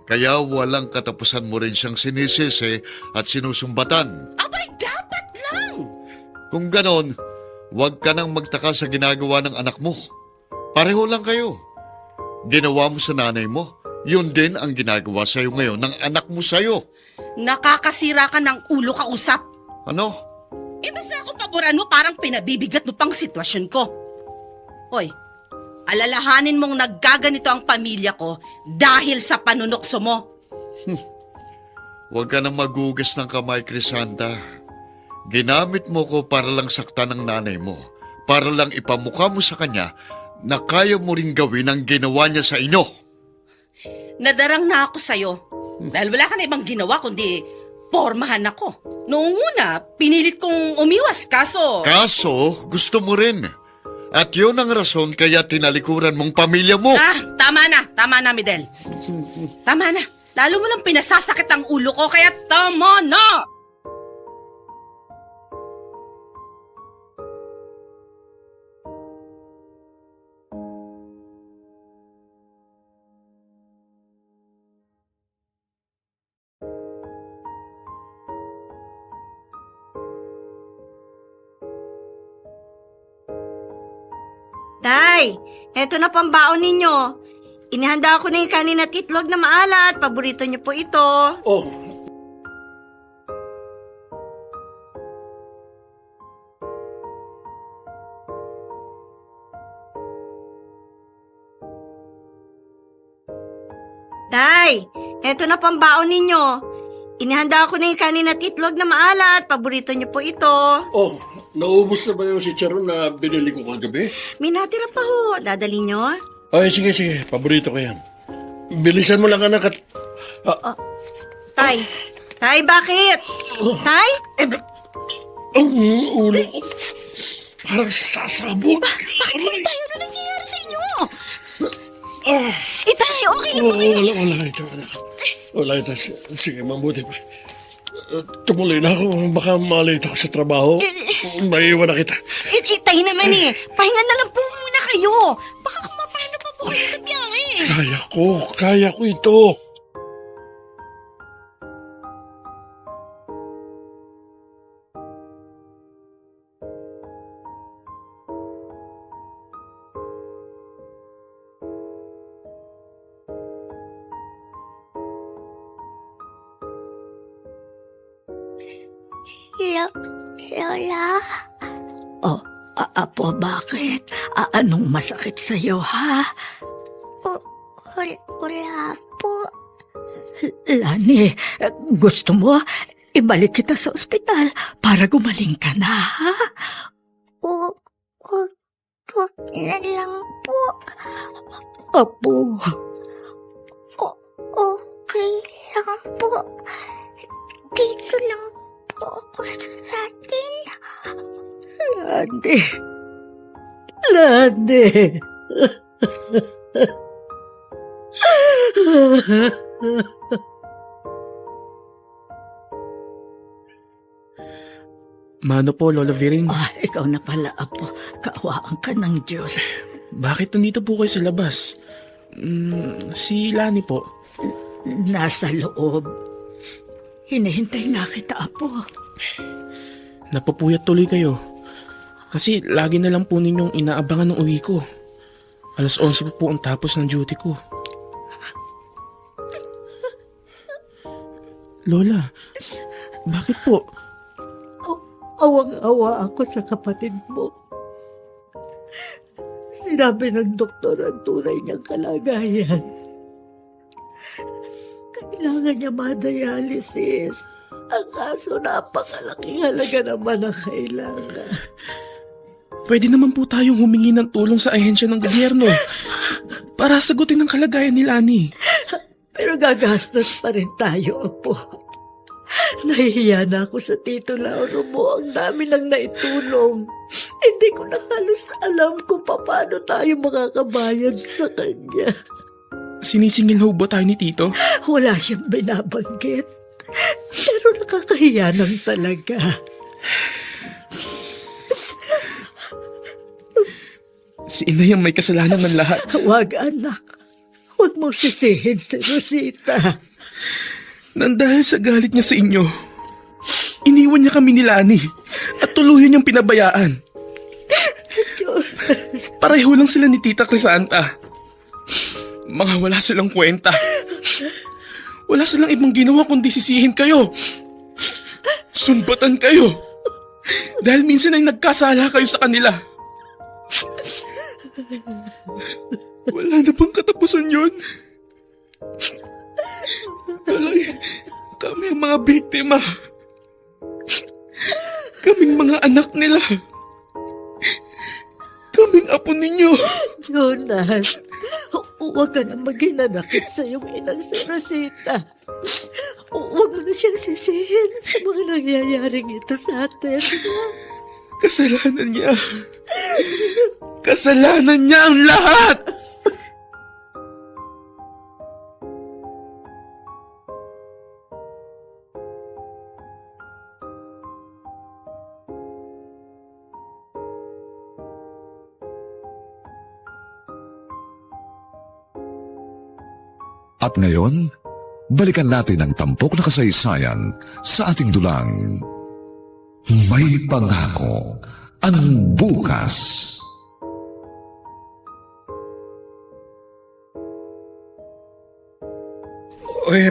G: kaya walang katapusan mo rin siyang sinisisi at sinusumbatan.
C: Abay, dapat lang.
G: Kung ganon, huwag ka nang magtaka sa ginagawa ng anak mo. Pareho lang kayo. Ginawa mo sa nanay mo, yun din ang ginagawa sa'yo ngayon ng anak mo sa'yo.
C: Nakakasira ka ng ulo kausap.
G: Ano?
C: Eh, basta ako paboran mo, parang pinabibigat mo pang sitwasyon ko. Hoy, alalahanin mong nagkaganito ang pamilya ko dahil sa panunokso mo.
G: Huwag ka nang magugas ng kamay, Crisanta. Ginamit mo ko para lang saktan ng nanay mo. Para lang ipamukha mo sa kanya na kaya mo ring gawin ang ginawa niya sa inyo.
C: Nadarang na ako sa'yo. Dahil wala ka na ibang ginawa kundi pormahan ako. Noong una, pinilit kong umiwas kaso...
G: Kaso, gusto mo rin. At yun ang rason kaya tinalikuran mong pamilya mo.
C: Tama na, Midel. Tama na. Lalo mo lang pinasasakit ang ulo ko, kaya tama na!
D: Tay, eto na pambaon ninyo. Inihanda ko na yung kanin at itlog na maalat. Paborito niyo po ito.
B: Oh,
D: Tay, eto na pambaon ninyo. Inihanda ko na yung kanin at itlog na maalat. Paborito niyo po ito.
B: oh, naubos na ba yung si Charon na binili ko kagabi?
D: May natira pa ho. Dadali niyo?
B: Ay, sige, paborito ko yan. Bilisan mo lang anak at...
D: Tay, bakit? Tay?
B: Ang ulo ko. Parang sasabog.
D: Bakit po tayo na nangyayari sa inyo? Tay, okay lang ba kayo?
B: Wala ito, anak. Wala ito. Sige, mabuti pa. Tumuloy na ako. Baka malate ako sa trabaho. Maiiwan na kita.
D: Tay naman pahinga na lang po muna kayo. Baka kumapano pa po kayo sa biyahe.
B: Kaya ko ito.
I: Lola?
H: Oh, Apo, bakit? Anong masakit sa'yo, ha?
I: Wala po.
H: Lani, gusto mo ibalik kita sa ospital para gumaling ka na, ha?
I: Wag na lang po.
H: Apo,
I: Okay lang po. Dito lang po ako sa atin.
H: Lani.
J: Mano po, Lola Viring?
H: Ikaw na pala, Apo. Kaawaan ka ng Diyos.
J: Bakit nandito po kayo sa labas? Si Lani po.
H: Nasa loob. Hinihintay nga kita, Apo.
J: Napapuyat tuloy kayo. Kasi lagi na lang po ninyong inaabangan ng uwi ko. 11:00 po ang tapos ng duty ko. Lola, bakit po?
H: Awang-awa ako sa kapatid mo. Sinabi ng doktor ang tunay niyang kalagayan. Kailangan niya ma-dialysis. Ang kaso, napakalaking halaga naman ang kailangan.
J: Pwede naman po tayong humingi ng tulong sa ahensya ng gobyerno para sagutin ang kalagayan ni Lani.
H: Pero gagastos pa rin tayo, Apo. Nahihiya na ako sa Tito Lauro mo. Ang dami nang naitulong. Hindi ko na halos alam kung paano tayo makakabayad sa kanya.
J: Sinisingil ho ba tayo ni Tito?
H: Wala siyang binabanggit. Pero nakakahiya nang talaga.
J: Si Inay ang may kasalanan ng lahat.
H: Huwag, anak. Huwag mong sisihin si Rosita.
J: Nang dahil sa galit niya sa inyo, iniwan niya kami ni Lani at tuluyan niyang pinabayaan. Pareho lang sila ni Tita Crisanta. Mga wala silang kwenta. Wala silang ibang ginawa kundi sisihin kayo. Sunbatan kayo. Dahil minsan ay nagkasala kayo sa kanila. Wala na bang katapusan yun? Tuloy, kami ang mga biktima. Kaming mga anak nila. Kaming apo ninyo.
H: Jonas, huwag ka na maghinanakit sa iyong inang si Rosita. Huwag mo na siyang sisihin sa mga nangyayaring ito sa atin.
J: Kasalanan niya. Kasalanan niya ang lahat.
A: At ngayon, balikan natin ang tampok na kasaysayan sa ating dulang. May pangako ang bukas.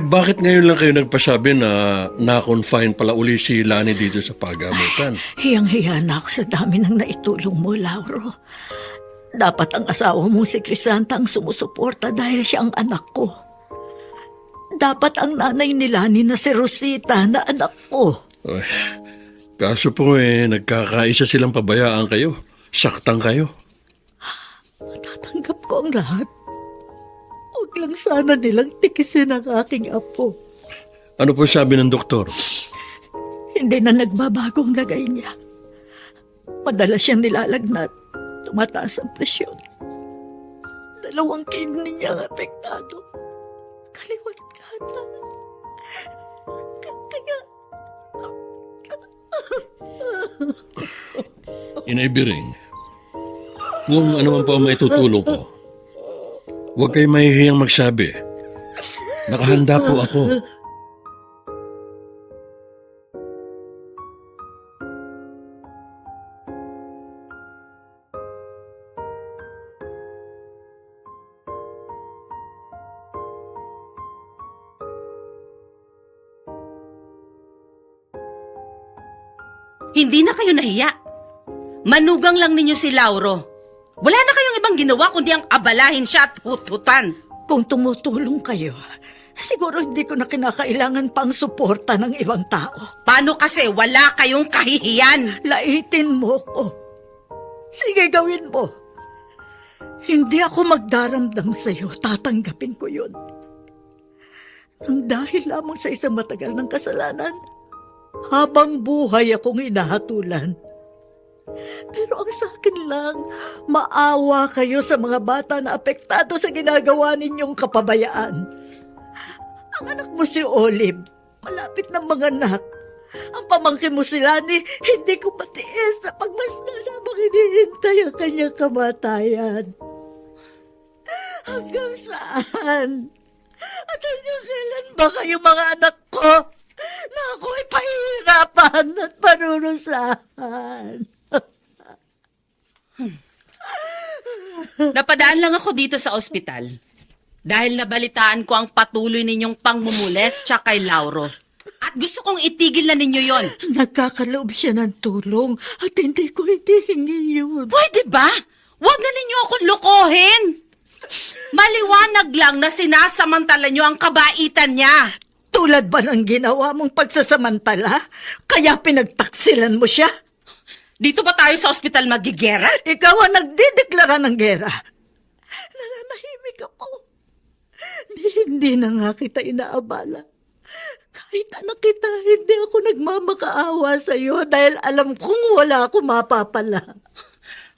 B: Bakit ngayon lang kayo nagpasabi na na-confine pala uli si Lani dito sa pagamutan?
H: Hiyang-hiya na ako sa dami ng naitulong mo, Lauro. Dapat ang asawa mong si Crisanta ang sumusuporta dahil siya ang anak ko. Dapat ang nanay ni Lani na si Rosita na anak ko.
B: Kaso po nagkakaisa silang pabayaan kayo. Saktang kayo.
H: Tatanggap ko ang lahat. Huwag lang sana nilang tikisin ang aking apo.
B: Ano po sabi ng doktor?
H: Hindi na nagbabago ang lagay niya. Madalas siyang nilalagnat. Tumataas ang presyon. 2 kidney niya ang apektado. Kaliwat kanan. Kaya...
B: Inay Biring, kung ano man po ang maitutulong ko, huwag kayo mahihiyang magsabi. Nakahanda po ako.
C: Hindi na kayo nahiya. Manugang lang ninyo si Lauro. Wala na kayong ibang ginawa kundi ang abalahin siya at hut-hutan.
H: Kung tumutulong kayo, siguro hindi ko na kinakailangan pang suporta ng ibang tao.
C: Paano kasi wala kayong kahihiyan?
H: Laitin mo ko. Sige, gawin mo. Hindi ako magdaramdam sa'yo. Tatanggapin ko yun. Nang dahil lamang sa isang matagal ng kasalanan, habang buhay akong hinahatulan. Pero ang sa akin lang, maawa kayo sa mga bata na apektado sa ginagawa ninyong kapabayaan. Ang anak mo si Olive, malapit ng mga anak. Ang pamangkin mo si Lani, hindi ko matiis sa pagmasdan habang hinihintay ang kanyang kamatayan. Hanggang saan? At hanggang kailan ba kayo mga anak ko na ako'y pahihirapan at parurusahan?
C: Napadaan lang ako dito sa ospital dahil nabalitaan ko ang patuloy ninyong pangmumules tsaka kay Lauro. At gusto kong itigil na ninyo yon.
H: Nagkakaloob siya ng tulong at hindi ko hinihingi yun.
C: Pwede ba? Huwag na ninyo akong lokohin. Maliwanag lang na sinasamantala nyo ang kabaitan niya.
H: Tulad ba ng ginawa mong pagsasamantala? Kaya pinagtaksilan mo siya?
C: Dito ba tayo sa ospital magigera?
H: Ikaw ang nagdideklara ng gera. Nananahimik ako. Hindi na nga kita inaabala. Kahit anak kita, hindi ako nagmamakaawa sa iyo dahil alam kong wala ako mapapala.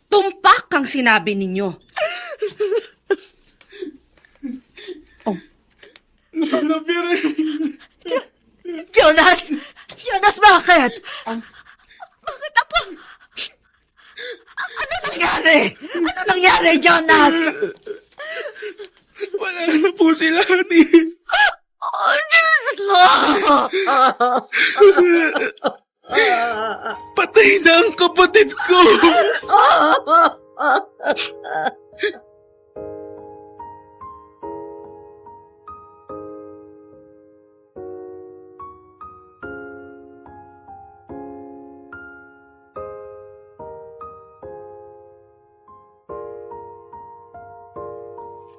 C: Tumpak ang sinabi ninyo.
H: Jonas! Jonas, bakit? Bakit ako? Ano nangyari? Ano nangyari, Jonas?
J: Wala na po si Lani.
H: Oh, Diyos ko!
J: Patay na ang kapatid ko.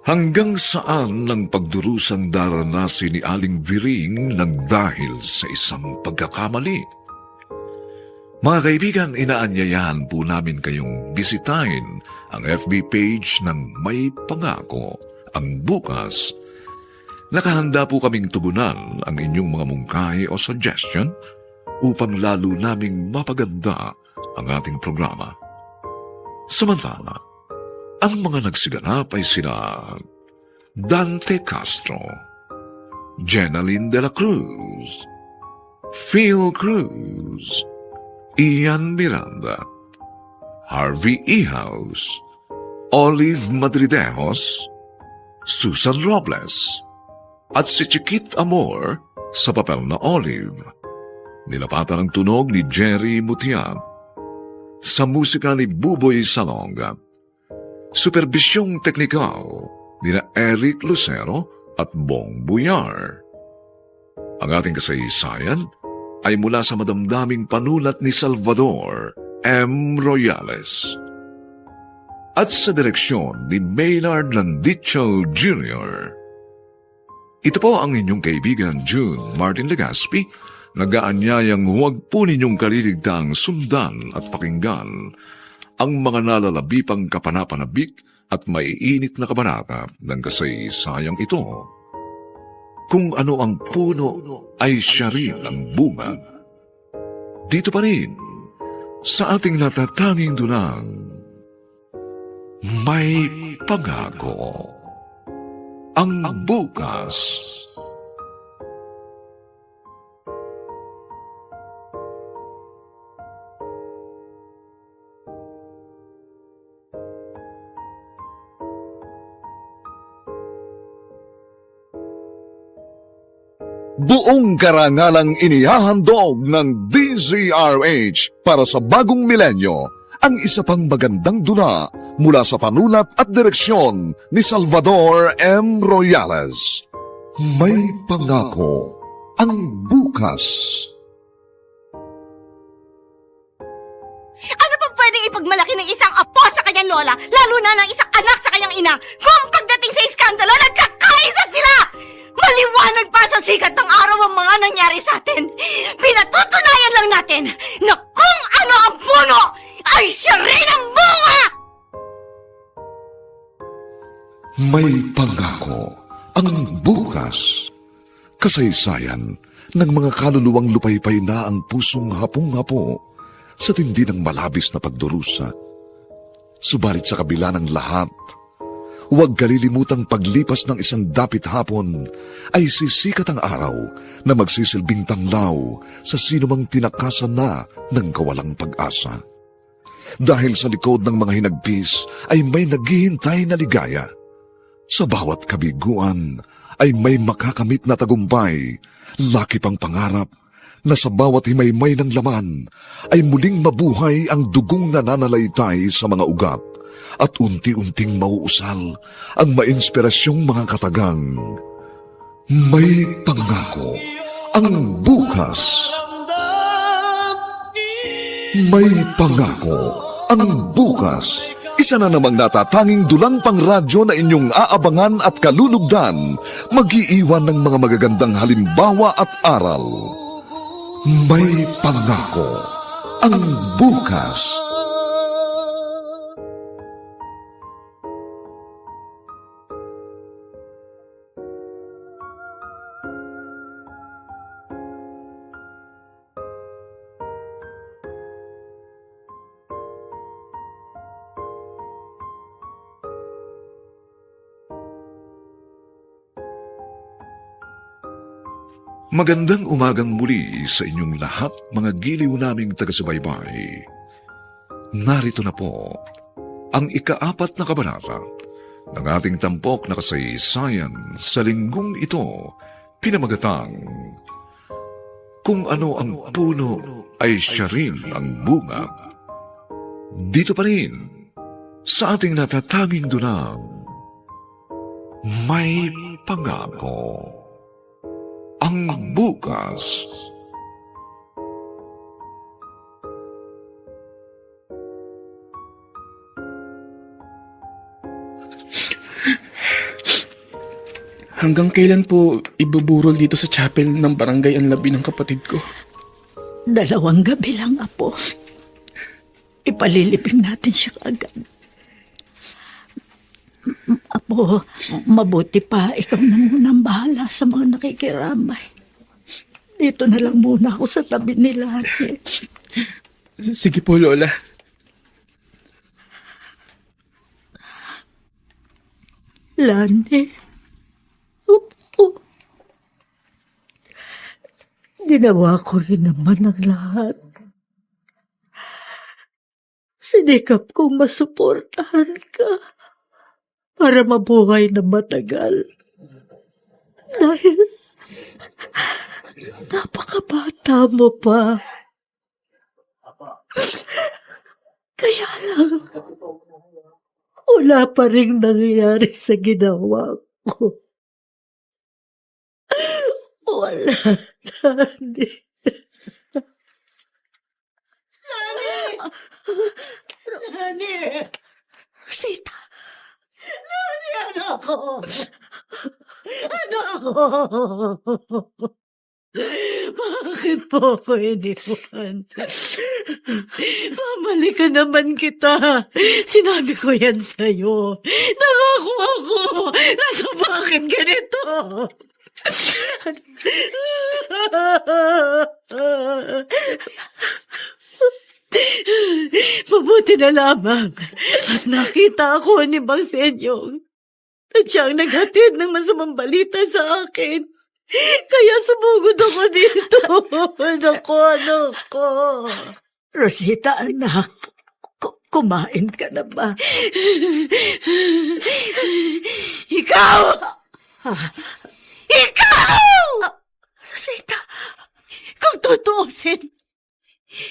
A: Hanggang saan ng pagdurusang daranasin ni Aling Biring nang dahil sa isang pagkakamali? Mga kaibigan, inaanyayahan po namin kayong bisitahin ang FB page ng May Pangako, ang bukas. Nakahanda po kaming tugunan ang inyong mga mungkahi o suggestion upang lalo naming mapaganda ang ating programa. Samantala, ang mga nagsiganap ay sina Dante Castro, Jenaline de la Cruz, Phil Cruz, Ian Miranda, Harvey Ihaus, Olive Madridejos, Susan Robles, at si Chiquit Amor sa papel na Olive. Nilapatan ang tunog ni Jerry Mutian. Sa musika ni Buboy Salonga. Superbisyong teknikal nila Eric Lucero at Bong Buyar. Ang ating kasaysayan ay mula sa madamdaming panulat ni Salvador M. Royales. At sa direksyon ni Maynard Landicho Jr. Ito po ang inyong kaibigan June Martin Legaspi, nag-aanyayang huwag po ninyong kaliligtang sundan at pakinggan ang mga nalalabipang kapanapanabik at maiinit na kabanata ng kasaysayang ito. Kung ano ang puno ay siya rin ang bunga. Dito pa rin, sa ating natatanging dunang, May Pangako, ang bukas. Buong karangalang inihahandog ng DZRH para sa bagong milenyo ang isa pang magandang dula mula sa panulat at direksyon ni Salvador M. Royales. May Pangako, ang bukas.
D: Ano pa pwedeng ipagmalaki ng isang apo sa kanyang lola, lalo na ng isang anak sa kanyang ina, kung pagdating sa iskandalo, nagkakaisa sila! Maliwanag pa sa sikat ng araw ang mga nangyari sa atin. Pinatutunayan lang natin na kung ano ang puno, ay siya rin ang bunga!
A: May Pangako, ang bukas. Kasaysayan ng mga kaluluwang lupaypay na ang pusong hapong-hapo sa tindi ng malabis na pagdurusa. Subalit sa kabila ng lahat, huwag kalilimutang paglipas ng isang dapit hapon ay sisikat ang araw na magsisilbing tanglaw sa sinumang tinakasan na ng kawalang pag-asa. Dahil sa likod ng mga hinagpis ay may naghihintay na ligaya. Sa bawat kabiguan ay may makakamit na tagumpay, laki pang pangarap na sa bawat himaymay ng laman ay muling mabuhay ang dugong nananalaytay sa mga ugat at unti-unting mauusal ang mainspirasyong mga katagang. May Pangako, ang bukas. May Pangako, ang bukas. Isa na namang natatanging dulang pang radyo na inyong aabangan at kalulugdan, mag-iiwan ng mga magagandang halimbawa at aral. May Pangako, ang bukas. Magandang umagang muli sa inyong lahat, mga giliw naming taga-subaybay. Narito na po ang ika-4 na kabanata ng ating tampok na kasaysayan sa linggong ito, pinamagatang Kung ano ang puno ay siya rin ang bunga. Dito pa rin sa ating natatanging dunang May Pangako, ang bukas.
J: Hanggang kailan po ibuburol dito sa chapel ng barangay ang labi ng kapatid ko?
H: 2 gabi lang, Apo. Ipalilibing natin siya agad. Apo, mabuti pa ikaw na munang bahala sa mga nakikiramay. Dito na lang muna ako sa tabi nila.
J: Sige po, Lola.
H: Lani, Apo, ginawa ko rin naman ang lahat. Sinikap kong masuportahan ka para mabuhay na matagal. Dahil napakabata mo pa. Kaya lang, wala pa rin nangyayari sa ginawa ko. Wala, Lani. Lani! Rosita! Lani, anak ko! Anak ko! Bakit po ako iniwan? Mamalikan naman kita. Sinabi ko yan sa'yo. Nangako ako. Nasa bakit ganito? Mabuti na lamang at nakita ako ni Bang Senyong at siyang naghatid ng masamang balita sa akin. Kaya sumugod ako dito. Anak ko. Rosita, anak, kumain ka na ba? Ikaw! Ikaw! Rosita, kung tutuusin,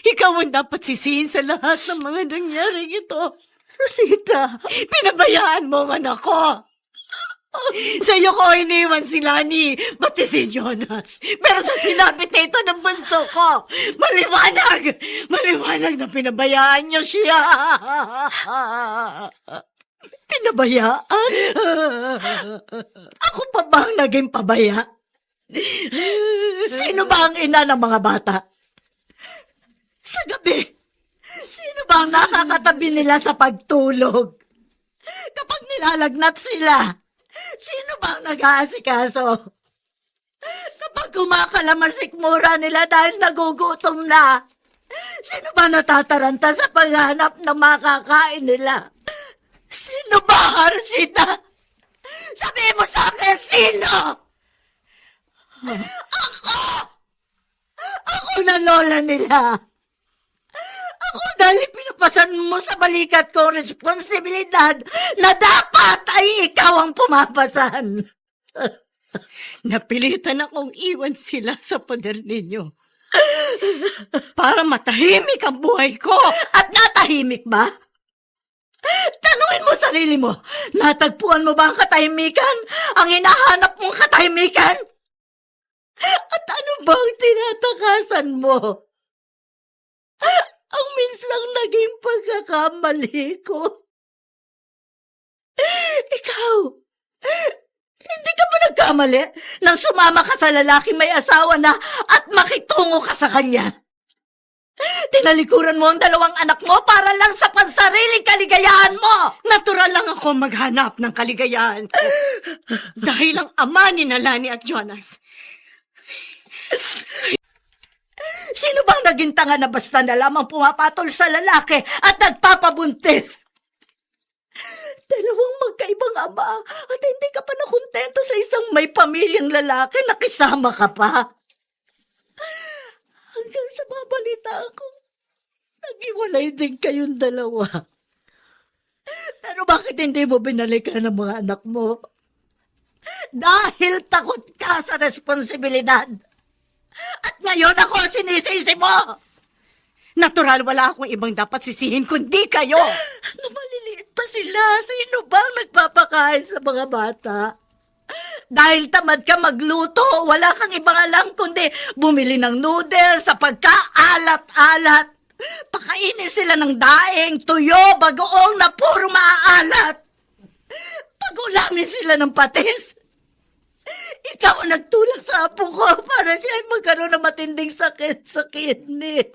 H: ikaw ang dapat sisihin sa lahat ng mga nangyari ito. Rosita, pinabayaan mo ang anak ko. Sa'yo ko iniwan si Lani, pati si Jonas. Pero sa sinapit na ito ng bunso ko, maliwanag na pinabayaan niyo siya. Pinabayaan? Ako pa ba ang naging pabaya? Sino ba ang ina ng mga bata? Sa gabi, sino ba ang nakakatabi nila sa pagtulog? Kapag nilalagnat sila, sino ba ang nag-aasikaso? Kapag kumakalamasik mura nila dahil nagugutom na, sino ba natataranta sa paghanap ng makakain nila? Sino ba, Rosita? Sabihin mo sa akin, sino? Ako! Ako na lola nila. Ako dahil pinapasan mo sa balikat ko responsibilidad na dapat ay ikaw ang pumapasan. Napilitan akong iwan sila sa poder ninyo para matahimik ang buhay ko. At natahimik ba? Tanungin mo sarili mo, natagpuan mo ba ang katahimikan? Ang hinahanap mong katahimikan? At ano ba ang tinatakasan mo? Ang minsang naging pagkakamali ko. Ikaw, hindi ka ba nagkamali nang sumama ka sa lalaki may asawa na at makitungo ka sa kanya? Tinalikuran mo ang 2 anak mo para lang sa pansariling kaligayahan mo. Natural lang ako maghanap ng kaligayahan ko. Dahil ang ama ni Lani at Jonas. Sino bang naging tanga na basta na lamang pumapatol sa lalaki at nagpapabuntis? 2 magkaibang ama at hindi ka pa nakontento sa isang may pamilyang lalaki na kisama ka pa. Hanggang sa babalitaan ko, nag-iwalay din kayong 2. Pero bakit hindi mo binalikan ang mga anak mo? Dahil takot ka sa responsibilidad. At ngayon ako ang sinisisi mo! Natural, wala akong ibang dapat sisihin kundi kayo! Ano maliliit pa sila? Sino bang nagpapakain sa mga bata? Dahil tamad ka magluto, wala kang ibang alam kundi bumili ng noodles sa pagkaalat-alat. Pakainin sila ng daing, tuyo, bagoong na puro maaalat. Pagulamin sila ng patis. Ikaw ang nagtulak sa apo ko para siya ay magkaroon ng matinding sakit sa kidney.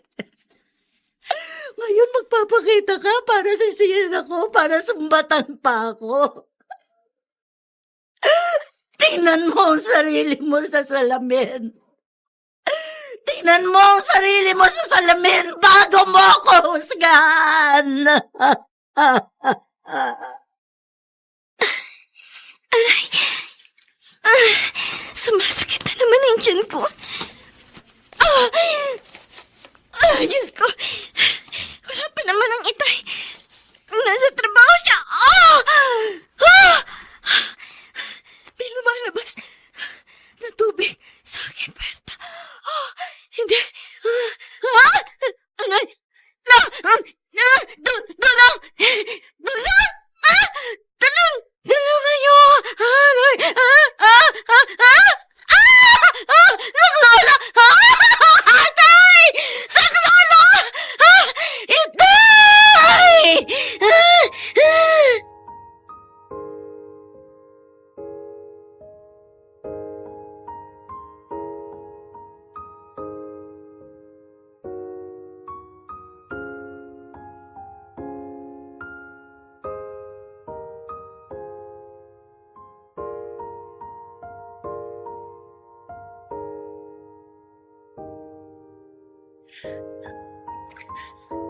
H: Ngayon magpapakita ka para sisihin ako, para sumbatan pa ako. Tingnan mo ang sarili mo sa salamin. Tingnan mo ang sarili mo sa salamin bago mo ako husgahan.
D: Sumasakit na naman ang tiyan ko. Diyos ko. Wala pa naman ang itay. Nasa trabaho siya. May lumalabas na tubig sa aking pwesta. Hindi. Aray. Tulong! Tulong! Tulong! Tulong kayo! Aray! Saklolo! Atay! Saklolo! Itay!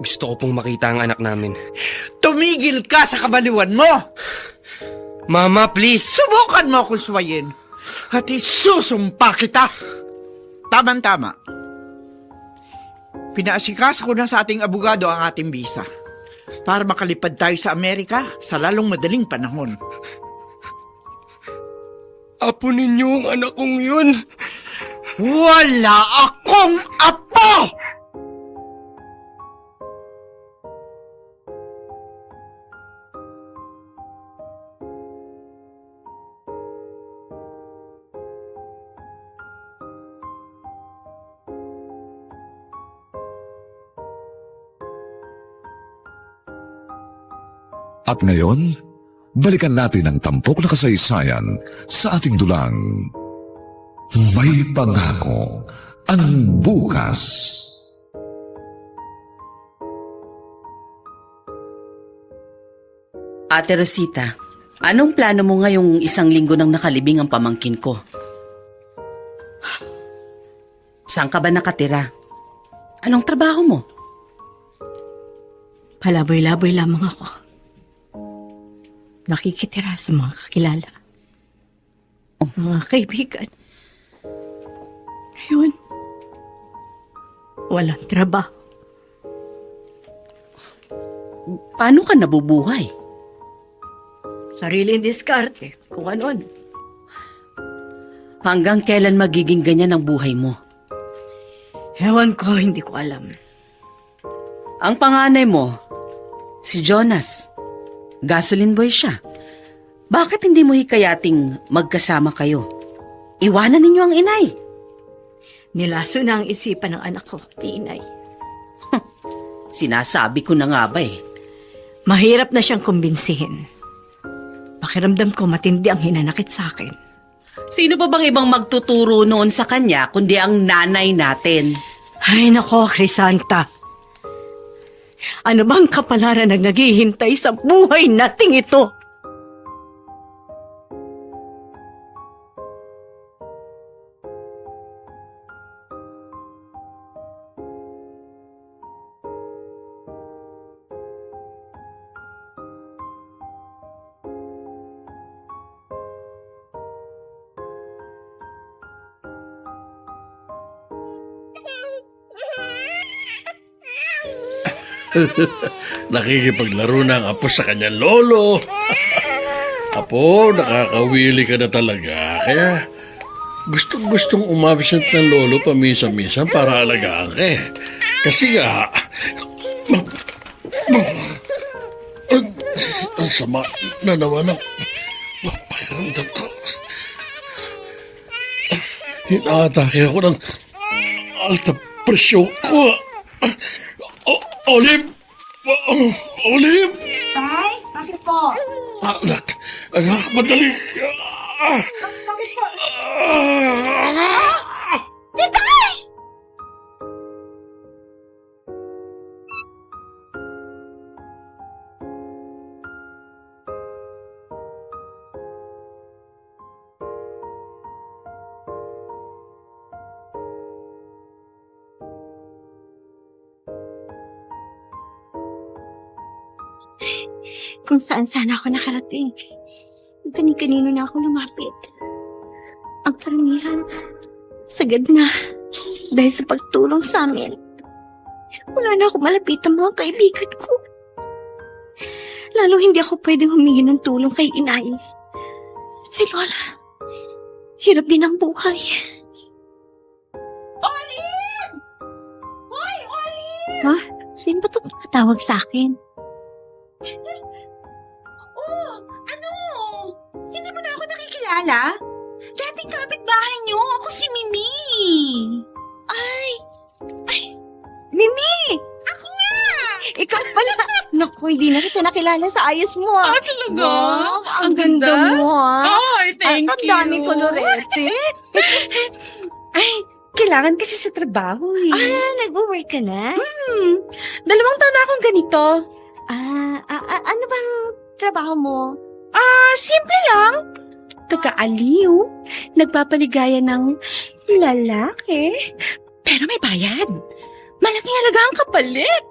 E: Gusto ko pong makita ang anak namin.
F: Tumigil ka sa kabaliwan mo!
E: Mama, please!
F: Subukan mo akong suwayin at isusumpa kita. Tama-tama. Pinaasikaso ko na sa ating abogado ang ating visa para makalipad tayo sa Amerika sa lalong madaling panahon.
E: Apo ninyo ang anak kong yun.
F: Wala akong apo!
A: At ngayon, balikan natin ang tampok na kasaysayan sa ating dulang. May pangako ang bukas.
C: Ate Rosita, anong plano mo ngayong isang linggo nang nakalibing ang pamangkin ko? Saan ka ba nakatira? Anong trabaho mo?
H: Palaboy-laboy lamang ako. Nakikitira sa mga kakilala. Mga kaibigan. Ngayon, walang trabaho.
C: Paano ka nabubuhay?
H: Sariling diskarte, kung ano-ano.
C: Hanggang kailan magiging ganyan ang buhay mo?
H: Ewan ko, hindi ko alam.
C: Ang panganay mo, si Jonas, gasoline boy siya. Bakit hindi mo hikayating magkasama kayo? Iwanan ninyo ang inay.
H: Nilaso na ang isipan ng anak ko, ni inay.
C: Sinasabi ko na nga ba eh.
H: Mahirap na siyang kumbinsihin. Pakiramdam ko matindi ang hinanakit sa akin.
C: Sino pa bang ibang magtuturo noon sa kanya kundi ang nanay natin?
H: Ay nako, Crisanta. Ano bang kapalaran ang naghihintay sa buhay nating ito?
B: Nakikipaglaro na ang apo sa kanyang lolo. Apo, nakakawili ka na talaga. Kaya gustong umabsent ng lolo paminsan-minsan para alagaan ka eh. Kasi nga, ang sama na naman ang pakiramdam ko. Inaatake ako ng alta presyon ko. Olive! Olive!
I: Tay, bakit po?
B: Anak, madali.
D: Kung saan sana ako nakarating. Kanin-kanino na ako lumapit. Ang karamihan, sagad na. Dahil sa pagtulong sa amin. Wala na ako malapit ang mga kaibigan ko. Lalo hindi ako pwedeng humingi ng tulong kay inay. At si Lola, hirap din ang buhay.
C: Olive! Hoy, Olive!
D: Ha? Sino ba itong nakatawag sa akin?
C: Oh, ano? Hindi mo na ako nakikilala? Dating kapitbahay niyo, ako si Mimi. Ay,
D: Mimi!
C: ako nga!
D: Ikaw pala! Naku, hindi na kita nakilala sa ayos mo ah.
C: Talaga?
D: Wow, ang ganda mo ah.
C: Ay, thank
D: Ang dami kolorete.
C: Ay, kailangan kasi sa trabaho eh.
D: Nag-work ka na?
C: 2 taon na akong ganito.
D: Ano bang trabaho mo?
C: Simple lang. Kakaaliw. Nagpapaligaya ng lalaki. Pero may bayad. Malaking halaga ang kapalit.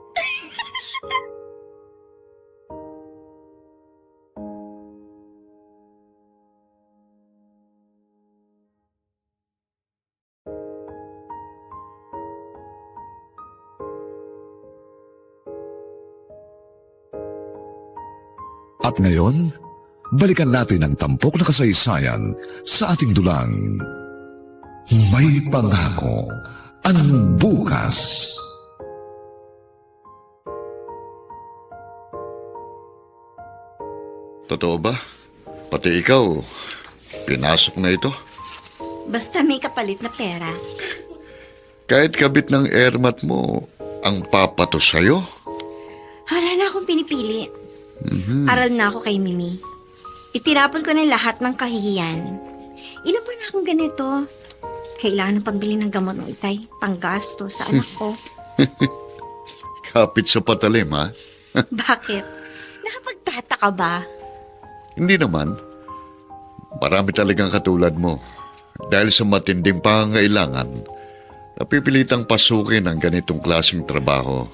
A: At ngayon, balikan natin ang tampok na kasaysayan sa ating dulang. May pangako ang bukas.
G: Totoo ba? Pati ikaw, pinasok na ito.
D: Basta may kapalit na pera.
G: Kahit kabit ng airmat mo, ang papato sa'yo.
D: Wala na akong pinipili. Aral na ako kay Mimi. Itinapon ko na lahat ng kahihiyan. Ilan pa na akong ganito? Kailangan ng pambili ng gamot ng itay, panggasto sa anak ko.
G: Kapit sa patalim, ha?
D: Bakit? Nakapagtataka ba?
G: Hindi naman. Marami talagang katulad mo. Dahil sa matinding pangangailangan, napipilitang pasukin ang ganitong klaseng trabaho.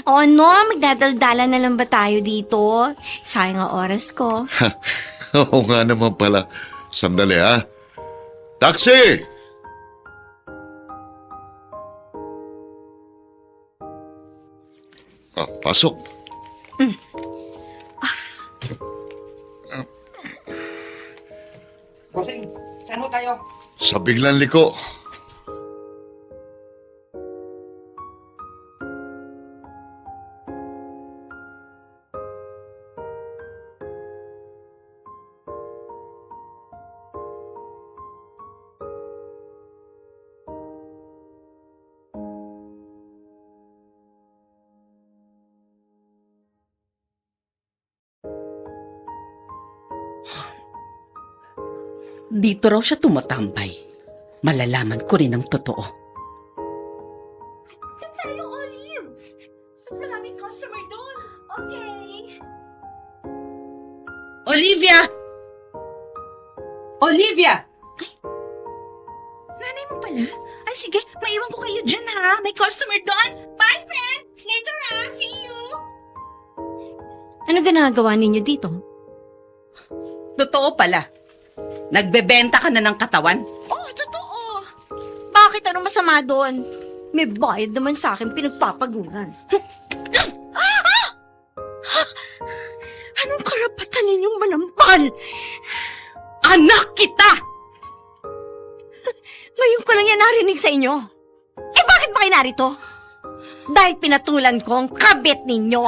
D: O ano, magdadaldala na lang ba tayo dito? Sayang ang oras ko.
G: Oo nga naman pala. Sandali, ha? Taxi! Pasok.
K: Bossing, saan ho tayo?
G: Sa biglang liko.
C: Dito raw siya tumatambay. Malalaman ko rin ang totoo.
D: Tayo, Olive! Mas maraming customer doon. Okay.
C: Olivia! Olivia!
D: Nanay mo pala? Ay, sige. Maiwan ko kayo dyan, ha? May customer doon. Bye, friend! Later, ha? See you! Ano ginagawa ninyo dito?
C: Totoo pala. Nagbebenta ka na ng katawan?
D: Oh, totoo. Bakit? Ano masama doon? May bayad naman sa akin pinagpapaguran. Anong karapatan ninyong manampal?
C: Anak kita!
D: Ngayon ko lang yan narinig sa inyo. Eh bakit ba kayo narito? Dahil pinatulan ko ang kabit ninyo?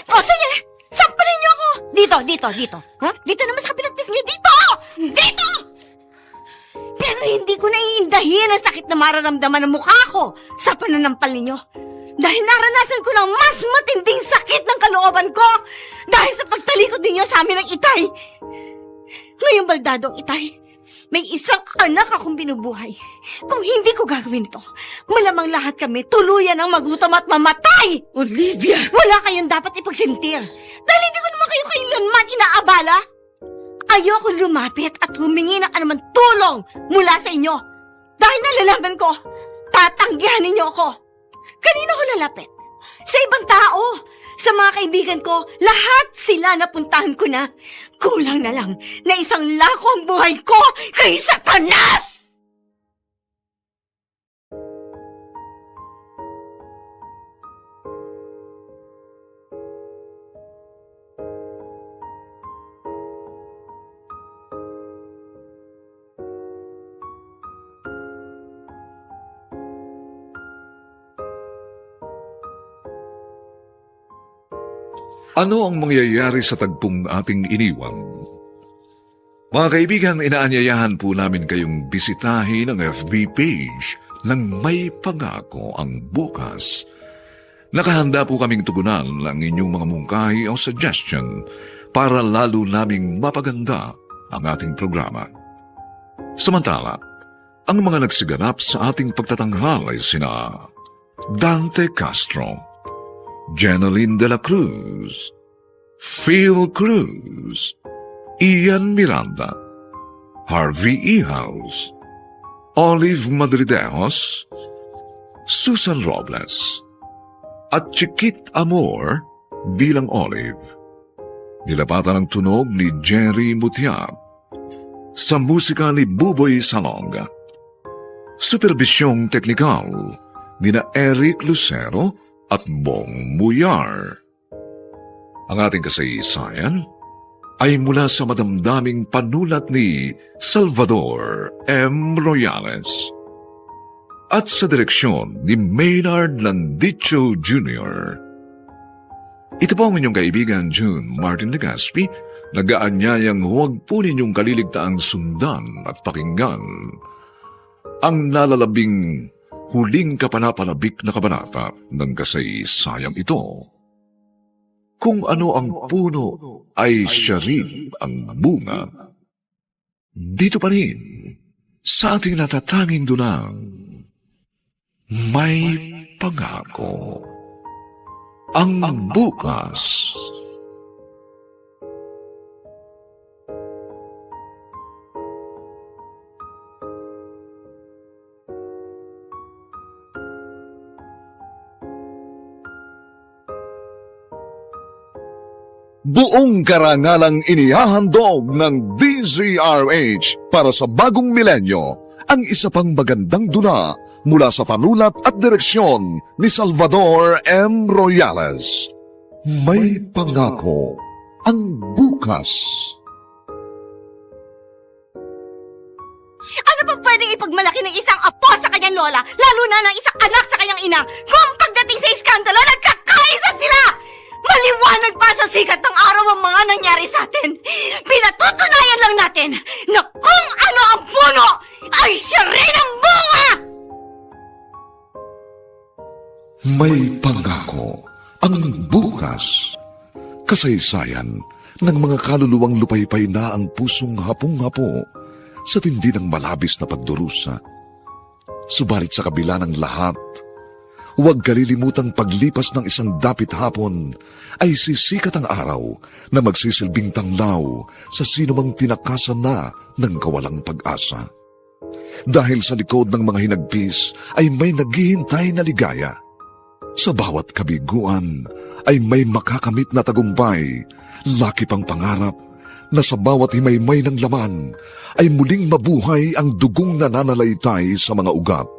D: O sige, sampalin niyo ako! Dito. Huh? Dito naman sa kabilang pisngi. Dito! Pero hindi ko naiindahin ang sakit na mararamdaman ng mukha ko sa pananampal ninyo. Dahil naranasan ko ng mas matinding sakit ng kalooban ko dahil sa pagtalikod ninyo sa amin ng itay. Ngayong baldadong itay, May isang anak akong binubuhay. Kung hindi ko gagawin ito, malamang lahat kami tuluyan ang magutom at mamatay!
C: Olivia!
D: Wala kayong dapat ipagsintir. Dahil hindi ko naman kayo kailanman inaabala. Ayoko lumapit at humingi ng anumang tulong mula sa inyo. Dahil nalalaman ko, tatanggihan ninyo ako. Kanino ko lalapit? Sa ibang tao. Sa mga kaibigan ko, lahat sila napuntahan ko na. Kulang na lang na isang lako ang buhay ko kay Satanas!
A: Ano ang mangyayari sa tagpong ating iniwan? Mga kaibigan, inaanyayahan po namin kayong bisitahin ang FB page ng May Pangako ang Bukas. Nakahanda po kaming tugunan ang inyong mga mungkahi o suggestion para lalo naming mapaganda ang ating programa. Samantala, ang mga nagsiganap sa ating pagtatanghal ay sina Dante Castro, Jeneline de la Cruz, Phil Cruz, Ian Miranda, Harvey Ihaus, Olive Madridejos, Susan Robles, at Chiquit Amor bilang Olive. Nilapatan ang tunog ni Jerry Mutiap sa musika ni Buboy Salonga. Supervisyong teknikal nina Eric Lucero at Bong Muyar. Ang ating kasaysayan ay mula sa madamdaming panulat ni Salvador M. Royales at sa direksyon ni Maynard Landicho Jr. Ito po ang inyong kaibigan June Martin Legaspi, nag-aanyayang huwag po ninyong kaliligtaang sundan at pakinggan ang nalalabing huling kapanapalabik na kabanata ng kasaysayang ito. Kung ano ang puno ay siya rin ang bunga. Dito pa rin, sa ating natatanging dunang, may pangako. Ang bukas. Buong karangalang inihahandog ng DZRH para sa bagong milenyo ang isa pang magandang dula mula sa panulat at direksyon ni Salvador M. Royales. May pangako ang bukas.
D: Ano pa pwedeng ipagmalaki ng isang apo sa kanyang lola, lalo na ng isang anak sa kanyang ina, kung pagdating sa iskandalo, nagkakaisa sila! Maliwanag pa sa sikat ng araw ang mga nangyari sa atin. Pinatutunayan lang natin na kung ano ang puno, ay siya rin ang bunga!
A: May pangako ang bukas. Kasaysayan ng mga kaluluwang lupaypay na ang pusong hapong-hapo sa tindi ng malabis na pagdurusa. Subalit sa kabila ng lahat, huwag kalilimutang paglipas ng isang dapit hapon ay sisikat ang araw na magsisilbing tanglaw sa sinumang tinakasan na ng kawalang pag-asa. Dahil sa likod ng mga hinagpis ay may naghihintay na ligaya. Sa bawat kabiguan ay may makakamit na tagumpay, laki pang pangarap na sa bawat himaymay ng laman ay muling mabuhay ang dugong nananalaytay sa mga ugat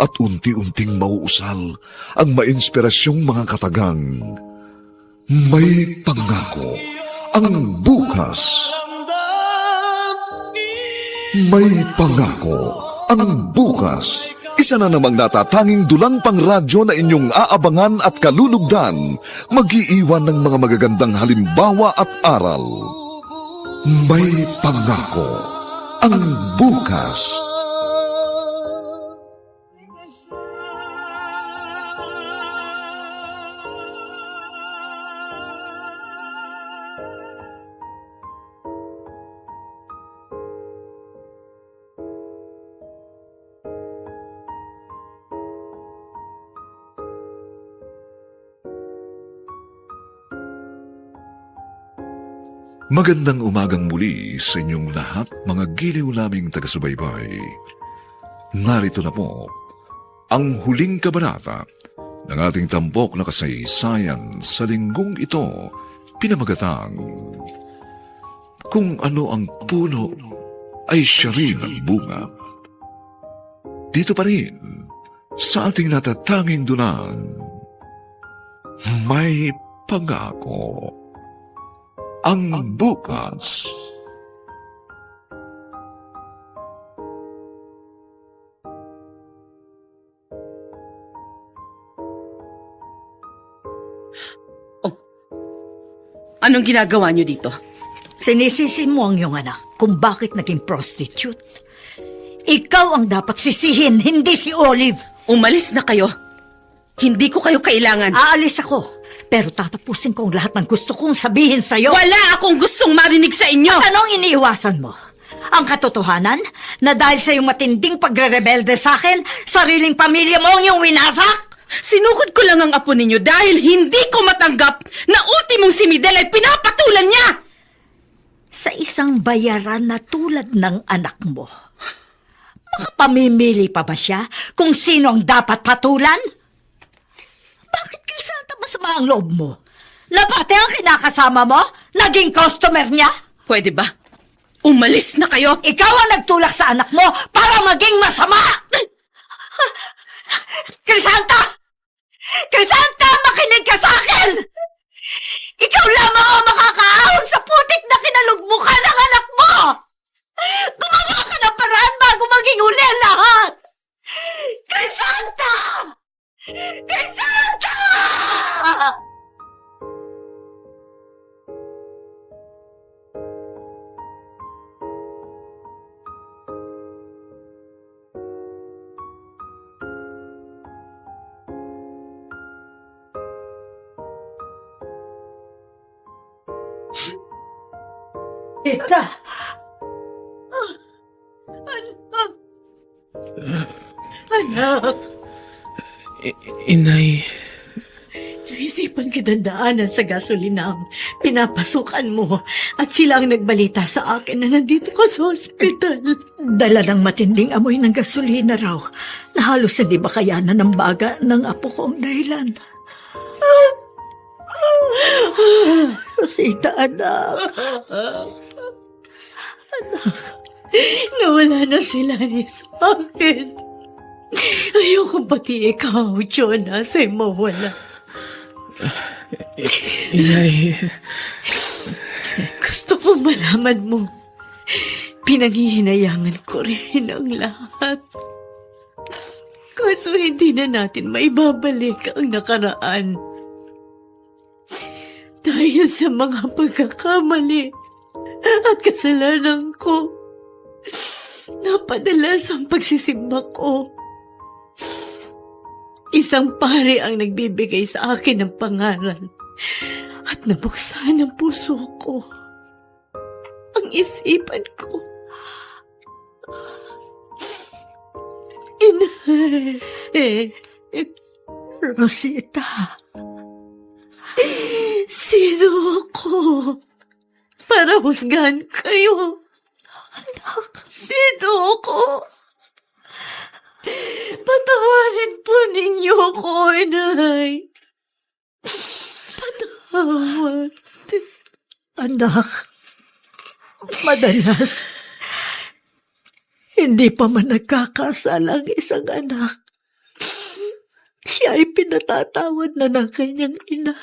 A: at unti-unting mauusal ang mainspirasyong mga katagang. May pangako ang bukas. May pangako ang bukas. Isa na namang natatanging dulang pangradyo na inyong aabangan at kalulugdan, mag-iiwan ng mga magagandang halimbawa at aral. May pangako ang bukas. Magandang umagang muli sa inyong lahat, mga giliw naming taga-subaybay. Narito na po ang huling kabanata ng ating tampok na kasaysayan sa linggong ito, pinamagatang Kung ano ang puno ay siya rin ang bunga. Dito pa rin sa ating natatanging dunang may pangako. Ang bukas.
C: Anong ginagawa niyo dito?
H: Sinisisi mo ang iyong anak kung bakit naging prostitute. Ikaw ang dapat sisihin, hindi si Olive.
C: Umalis na kayo. Hindi ko kayo kailangan.
H: Aalis ako, pero tatapusin ko ang lahat ng gusto kong sabihin sa'yo.
C: Wala akong gustong marinig sa inyo.
H: At anong iniiwasan mo? Ang katotohanan na dahil sa iyong matinding pagre-rebelde sa akin, sariling pamilya mo ang iyong winasak?
C: Sinugod ko lang ang apo ninyo dahil hindi ko matanggap na ultimong si Midel ay pinapatulan niya.
H: Sa isang bayaran na tulad ng anak mo, makapamimili pa ba siya kung sino ang dapat patulan? Bakit, Crisanta, masama ang loob mo? Na pati ang kinakasama mo, naging customer niya?
C: Pwede ba? Umalis na kayo.
H: Ikaw ang nagtulak sa anak mo para maging masama! Crisanta! Crisanta, makinig ka sa akin! Ikaw lamang ang makakaahon sa putik na kinalugmukan ng anak mo! Gumawa ka ng paraan bago maging huli ang lahat! Crisanta! Crisanta! Ita! Anak!
J: Inay,
H: Naisipan kitang daanan sa gasolinang pinapasukan mo at sila ang nagbalita sa akin na nandito ka sa ospital. Dala ng matinding amoy ng gasolina raw na halos hindi ba kayanan ng baga ng apo ko ang dahilan. Rosita, anak. Anak, nawala na sila ni sa akin. Ayoko pati ikaw, Jonas, ay mawala.
J: Inay,
H: Gusto ko malaman mo, pinanghihinayangan ko rin ang lahat. Kaso hindi na natin maibabalik ang nakaraan. Dahil sa mga pagkakamali at kasalanan ko, napadalas ang pagsisimba ko. Isang pare ang nagbibigay sa akin ng pangaral at nabuksan ang puso ko. Ang isipan ko. Inay. Rosita. Sino ako para husgahan kayo? Anak, sino ako? Patawarin po ninyo ako, Inay. Patawad. Anak, madalas, hindi pa man nagkakasala ang isang anak. Siya ay pinatatawad na ng kanyang ina.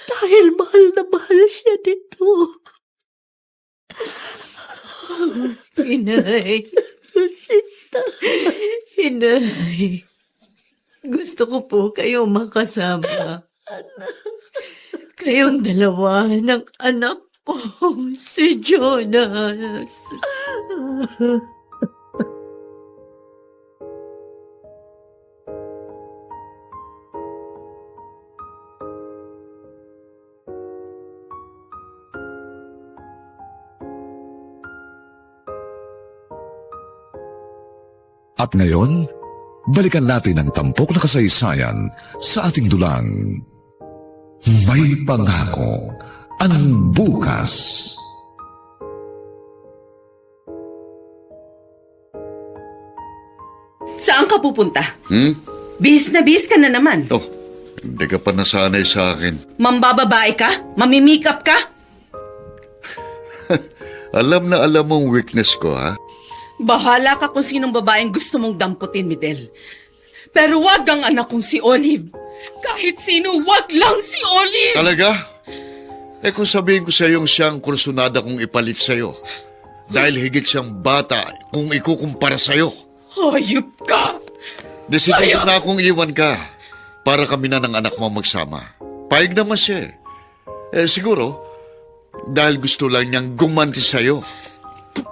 H: Dahil mahal na mahal siya dito. Inay. Inay. Gusto ko po kayong makasama. Kayong dalawa ng anak ko, si Jonas.
A: At ngayon, balikan natin ang tampok na kasaysayan sa ating dulang May Pangako. ang bukas.
C: Saan ka pupunta?
G: Hmm?
C: Bihis na bihis ka na naman.
G: Oh, hindi ka pa nasanay sa akin.
C: Mambababae ka? Mamimikap ka?
G: Alam na alam mong weakness ko, ha?
C: Bahala ka kung sinong babaeng gusto mong damputin, Midel. Pero wag ang anak kong si Olive. Kahit sino, wag lang si Olive!
G: Talaga? Eh kung sabihin ko sa iyong siyang kursunada kong ipalit sa'yo, dahil higit siyang bata kung ikukumpara sa'yo,
C: Hayop ka!
G: desidido na akong iwan ka para kami na ng anak mo magsama. Payag naman siya eh. Siguro, dahil gusto lang niyang gumanti sa'yo.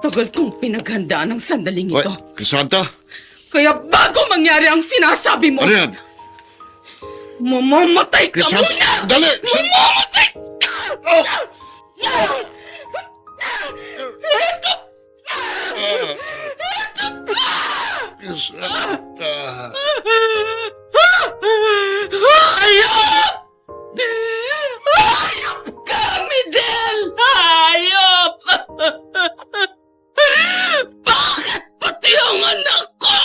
C: Tagal kong pinaghandaan ang sandaling
G: Wait,
C: ito.
G: Santa,
C: Kaya bago mangyari ang sinasabi mo,
G: ano yan?
C: mamamatay ka
G: Santa,
C: muna!
G: dali!
C: Mamamatay ka!
G: Santa.
C: Hayop! Hayop ka, Midel! Hayop! Bakit pati ang anak ko?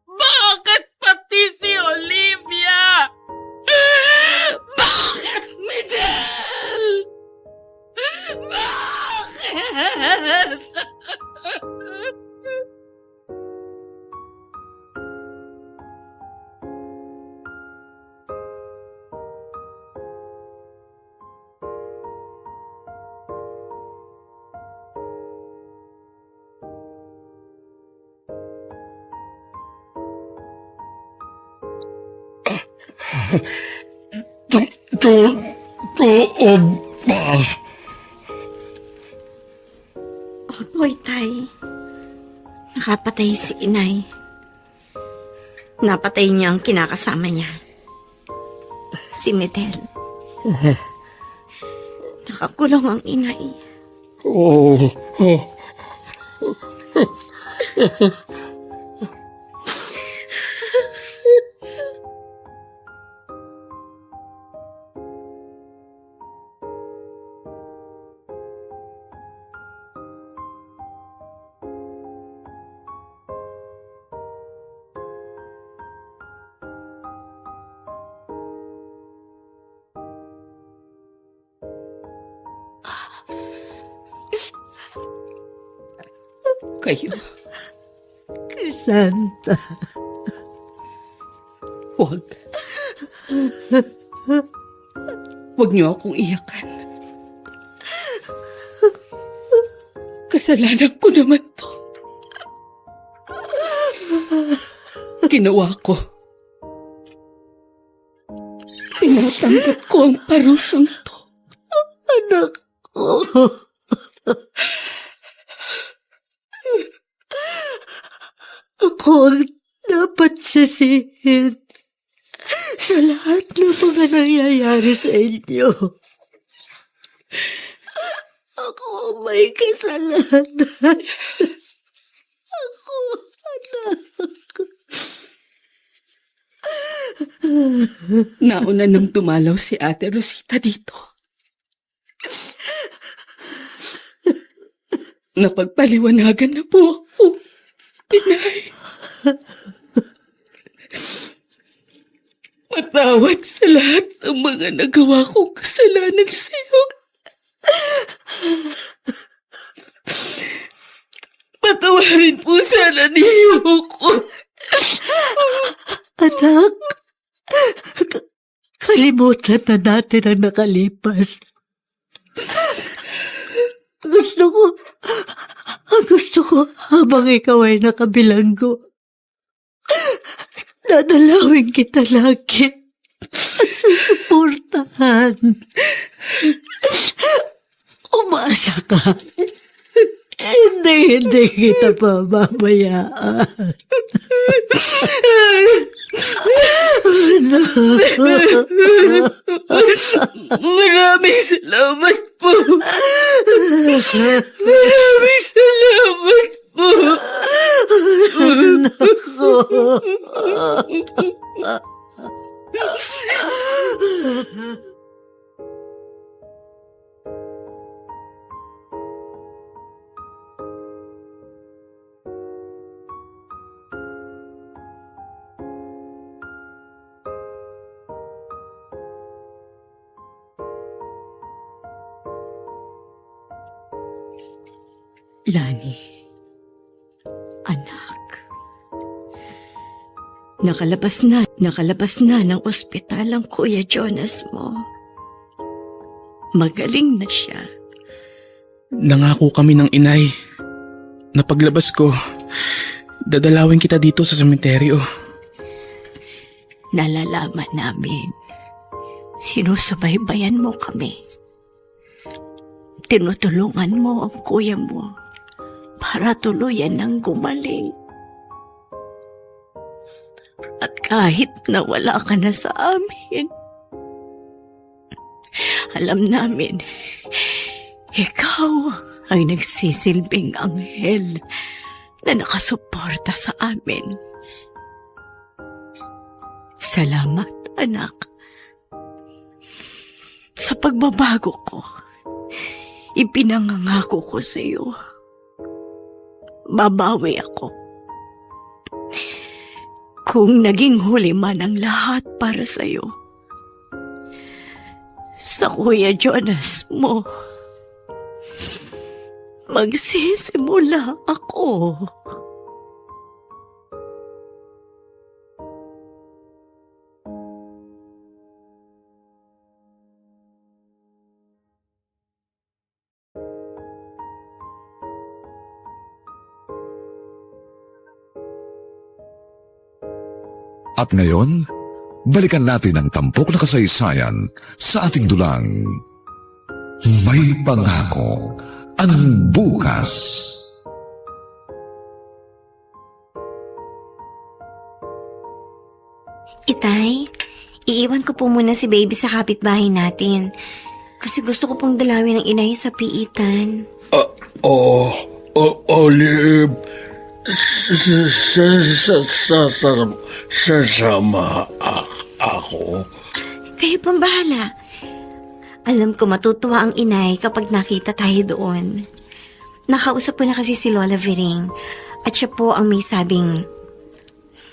C: Bakit pati si Olivia? Bakit, Midel? Bakit?
D: Oy, Tay. Nakapatay si inay. Napatay niya ang kinakasama niya. Si Medel. Nakakulong ang inay.
C: Kayo,
H: Crisanta.
C: huwag. Huwag niyo akong iyakan. Kasalanan ko naman to. Ginawa ko. Tinatanggap ko ang parusang to.
H: Anak ko. Ako ang dapat sisihin sa lahat ng mga nangyayari sa inyo. Ako ang may kasalanan. Ako, anak.
C: Nauna nang dumalaw si Ate Rosita dito. Napagpaliwanagan na po ako. Inay. Matawad sa lahat ng mga nagawa kong kasalanan sa iyo. Patawarin po sana niyo ko.
H: Anak, kalimutan na natin ang nakalipas. Gusto ko habang ikaw ay nakabilanggo, dadalawin kita lagi at susuportahan. Umasa ka. Hindi kita pababayaan.
C: Maraming salamat po. Maraming salamat po.
H: Nako. Lani, anak. Nakalabas na ng ospital ang Kuya Jonas mo. Magaling na siya.
J: Nangako kami ng inay na paglabas ko, dadalawin kita dito sa sementeryo.
H: Nalalaman namin, sinusubaybayan mo kami. Tinutulungan mo ang kuya mo para tuluyan ng gumaling. At kahit na wala ka na sa amin, alam namin, ikaw ay nagsisilbing anghel na nakasuporta sa amin. Salamat, anak. Sa pagbabago ko, ipinangangako ko sa iyo. Babawi ako. Kung naging huli man ang lahat para sa iyo, sa Kuya Jonas mo, magsisimula ako.
A: At ngayon, balikan natin ang tampok na kasaysayan sa ating dulang. May pangako ang bukas.
I: Itay, iiwan ko po muna si baby sa kapitbahay natin. Kasi gusto ko pong dalawin ng inay sa piitan.
B: Olive, sasama ako.
I: Kayo pang bahala. Alam ko matutuwa ang inay kapag nakita tayo doon. Nakausap ko na kasi si Lola Viring at siya po ang may sabing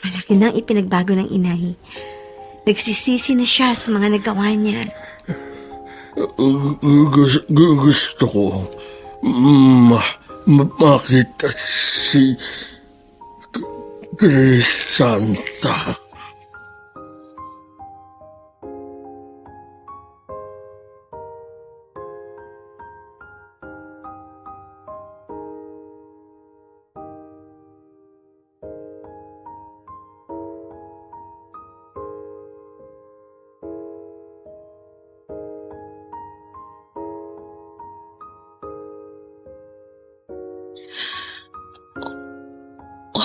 I: malaki nang ipinagbago ng inay. Nagsisisi na siya sa mga nagawa niya.
B: Gusto ko makita si Crisanta.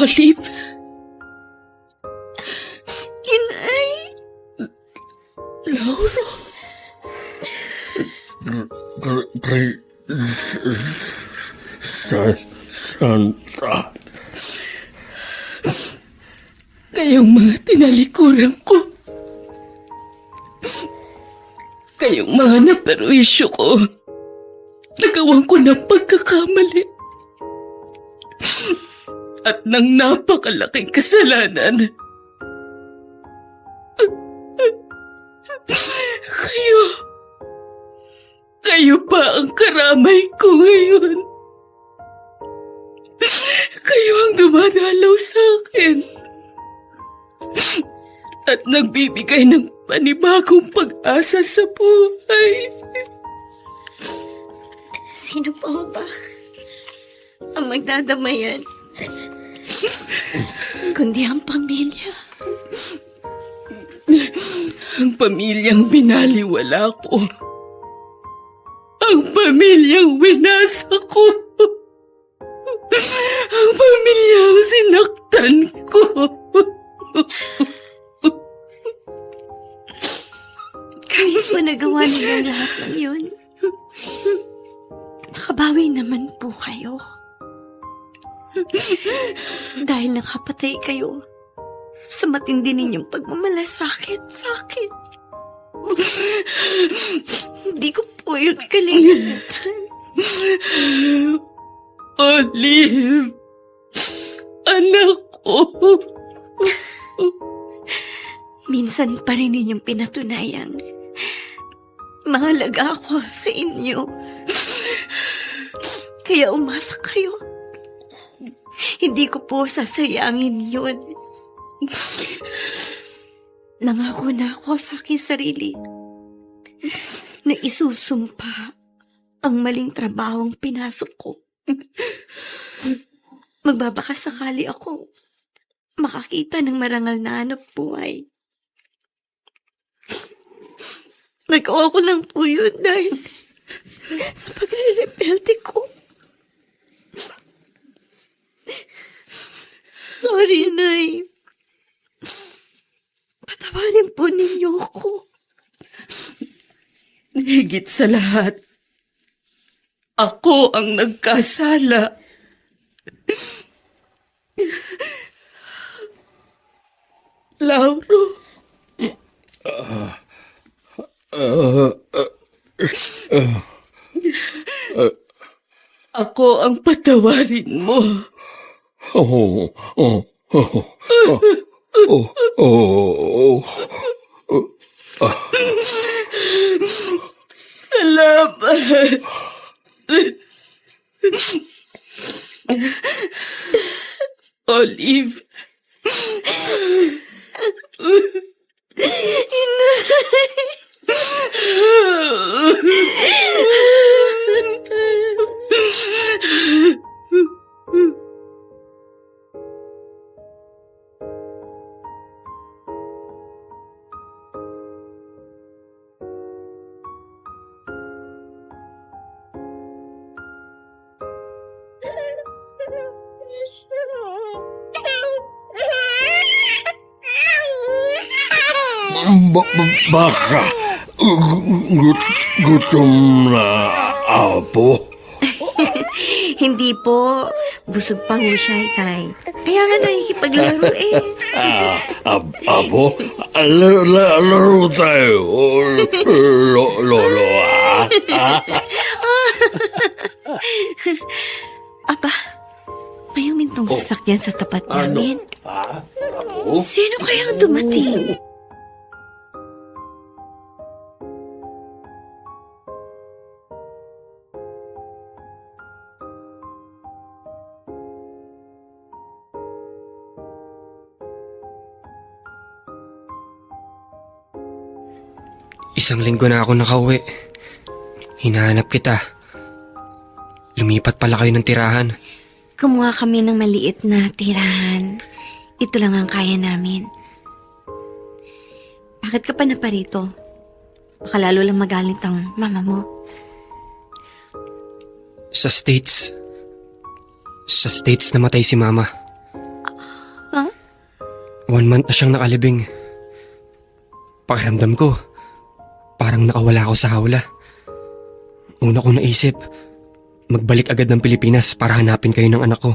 C: Olive?
I: Inay!
C: Lauro?
B: Santa.
C: Kayong mga tinalikuran ko. Kayong mga naperwisyo ko. Nagawan ko ng pagkakamali. At ng napakalaking kasalanan. Kayo pa ang karamay ko ngayon. Kayo ang dumadalaw sa akin. At nagbibigay ng panibagong pag-asa sa buhay.
I: Sino po ba ang magdadamayan? Kundi ang pamilya.
C: Ang pamilyang binaliwala ko. Ang pamilyang winasa ko. Ang pamilyang sinaktan ko.
I: Kahit po nagawa niyo lahat ng yun, nakabawi naman po kayo. Dahil nakapatay kayo sa matindi ninyong pagmamalasakit sa akin. Hindi ko po yun kalilimutan.
C: Olive! Anak ko!
I: Minsan pa rin ninyong pinatunayang mahalaga ako sa inyo. Kaya umasa kayo. Hindi ko po sasayangin yun. Nangako na ako sa aking sarili na isusumpa ang maling trabahong pinasok ko. Magbabaka sakali ako makakita ng marangal na hanap buhay. Nagawa ko lang po yun dahil sa pagre-rebelde ko. Sorry, Nay. Patawarin po ninyo ako.
C: Higit sa lahat, ako ang nagkasala. Lauro. Ako ang patawarin mo. Salamat. Olive.
B: Baka gutom na apo.
I: Hindi po. Busog pa ho siya, Itay. Kaya nga nakikipaglaro eh.
B: Apo, laro tayo. Lolo,
I: Aba, may humintong sasakyan sa tapat namin. Sino kayang dumating?
E: Isang linggo na ako nakauwi. Hinahanap kita. Lumipat pala kayo ng tirahan.
I: Kumuha kami ng maliit na tirahan. Ito lang ang kaya namin. Bakit ka pa na parito? Baka lalo lang magalit ang mama mo.
E: Sa States namatay si Mama.
I: Huh?
E: 1 month na siyang nakalibing. Pakiramdam ko, parang nakawala ako sa hawla. Una kong naisip, magbalik agad ng Pilipinas para hanapin kayo ng anak ko.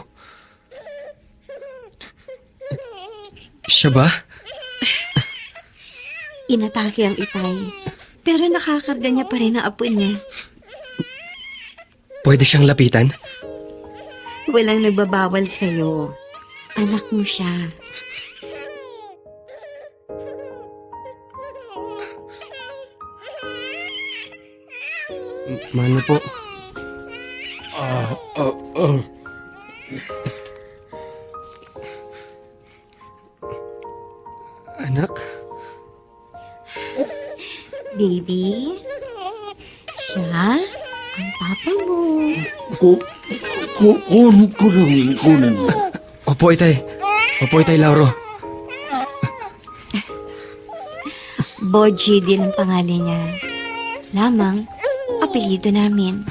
E: Siya ba?
I: Inatake ang Itay. Pero nakakarga niya pa rin ang apo niya.
E: Pwede siyang lapitan?
I: Walang nagbabawal sa'yo. Anak mo siya.
E: Mano po? Anak?
I: Baby? Siya? Ang papa mo.
B: kunin mo.
E: Opo, Itay. Opo, Itay Lauro.
I: Boji din ang pangalan niya. Lamang, apelyido namin.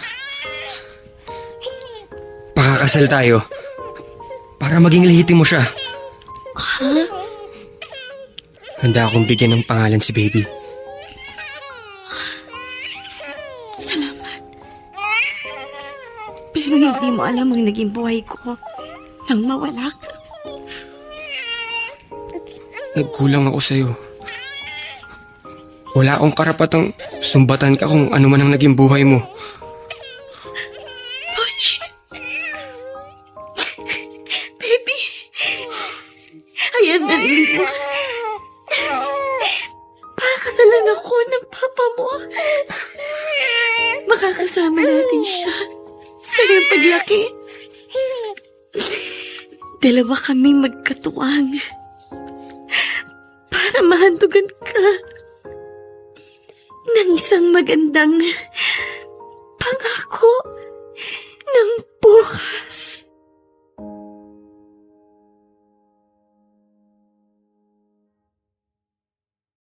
E: Pakakasal tayo. Para maging lehitimo siya. Handa akong bigyan ng pangalan si baby.
I: Salamat. Pero hindi mo alam ang naging buhay ko nang mawala ka.
E: Nagkulang ako sa'yo. Wala akong karapatang sumbatan ka kung ano man ang naging buhay mo.
I: Boji. Baby. Ayan, narinig mo. Pakakasalan ako ng papa mo. Makakasama natin siya sa iyong paglaki. Dalawa kami magkatuwang para mahandugan ka ng isang magandang pangako ng bukas.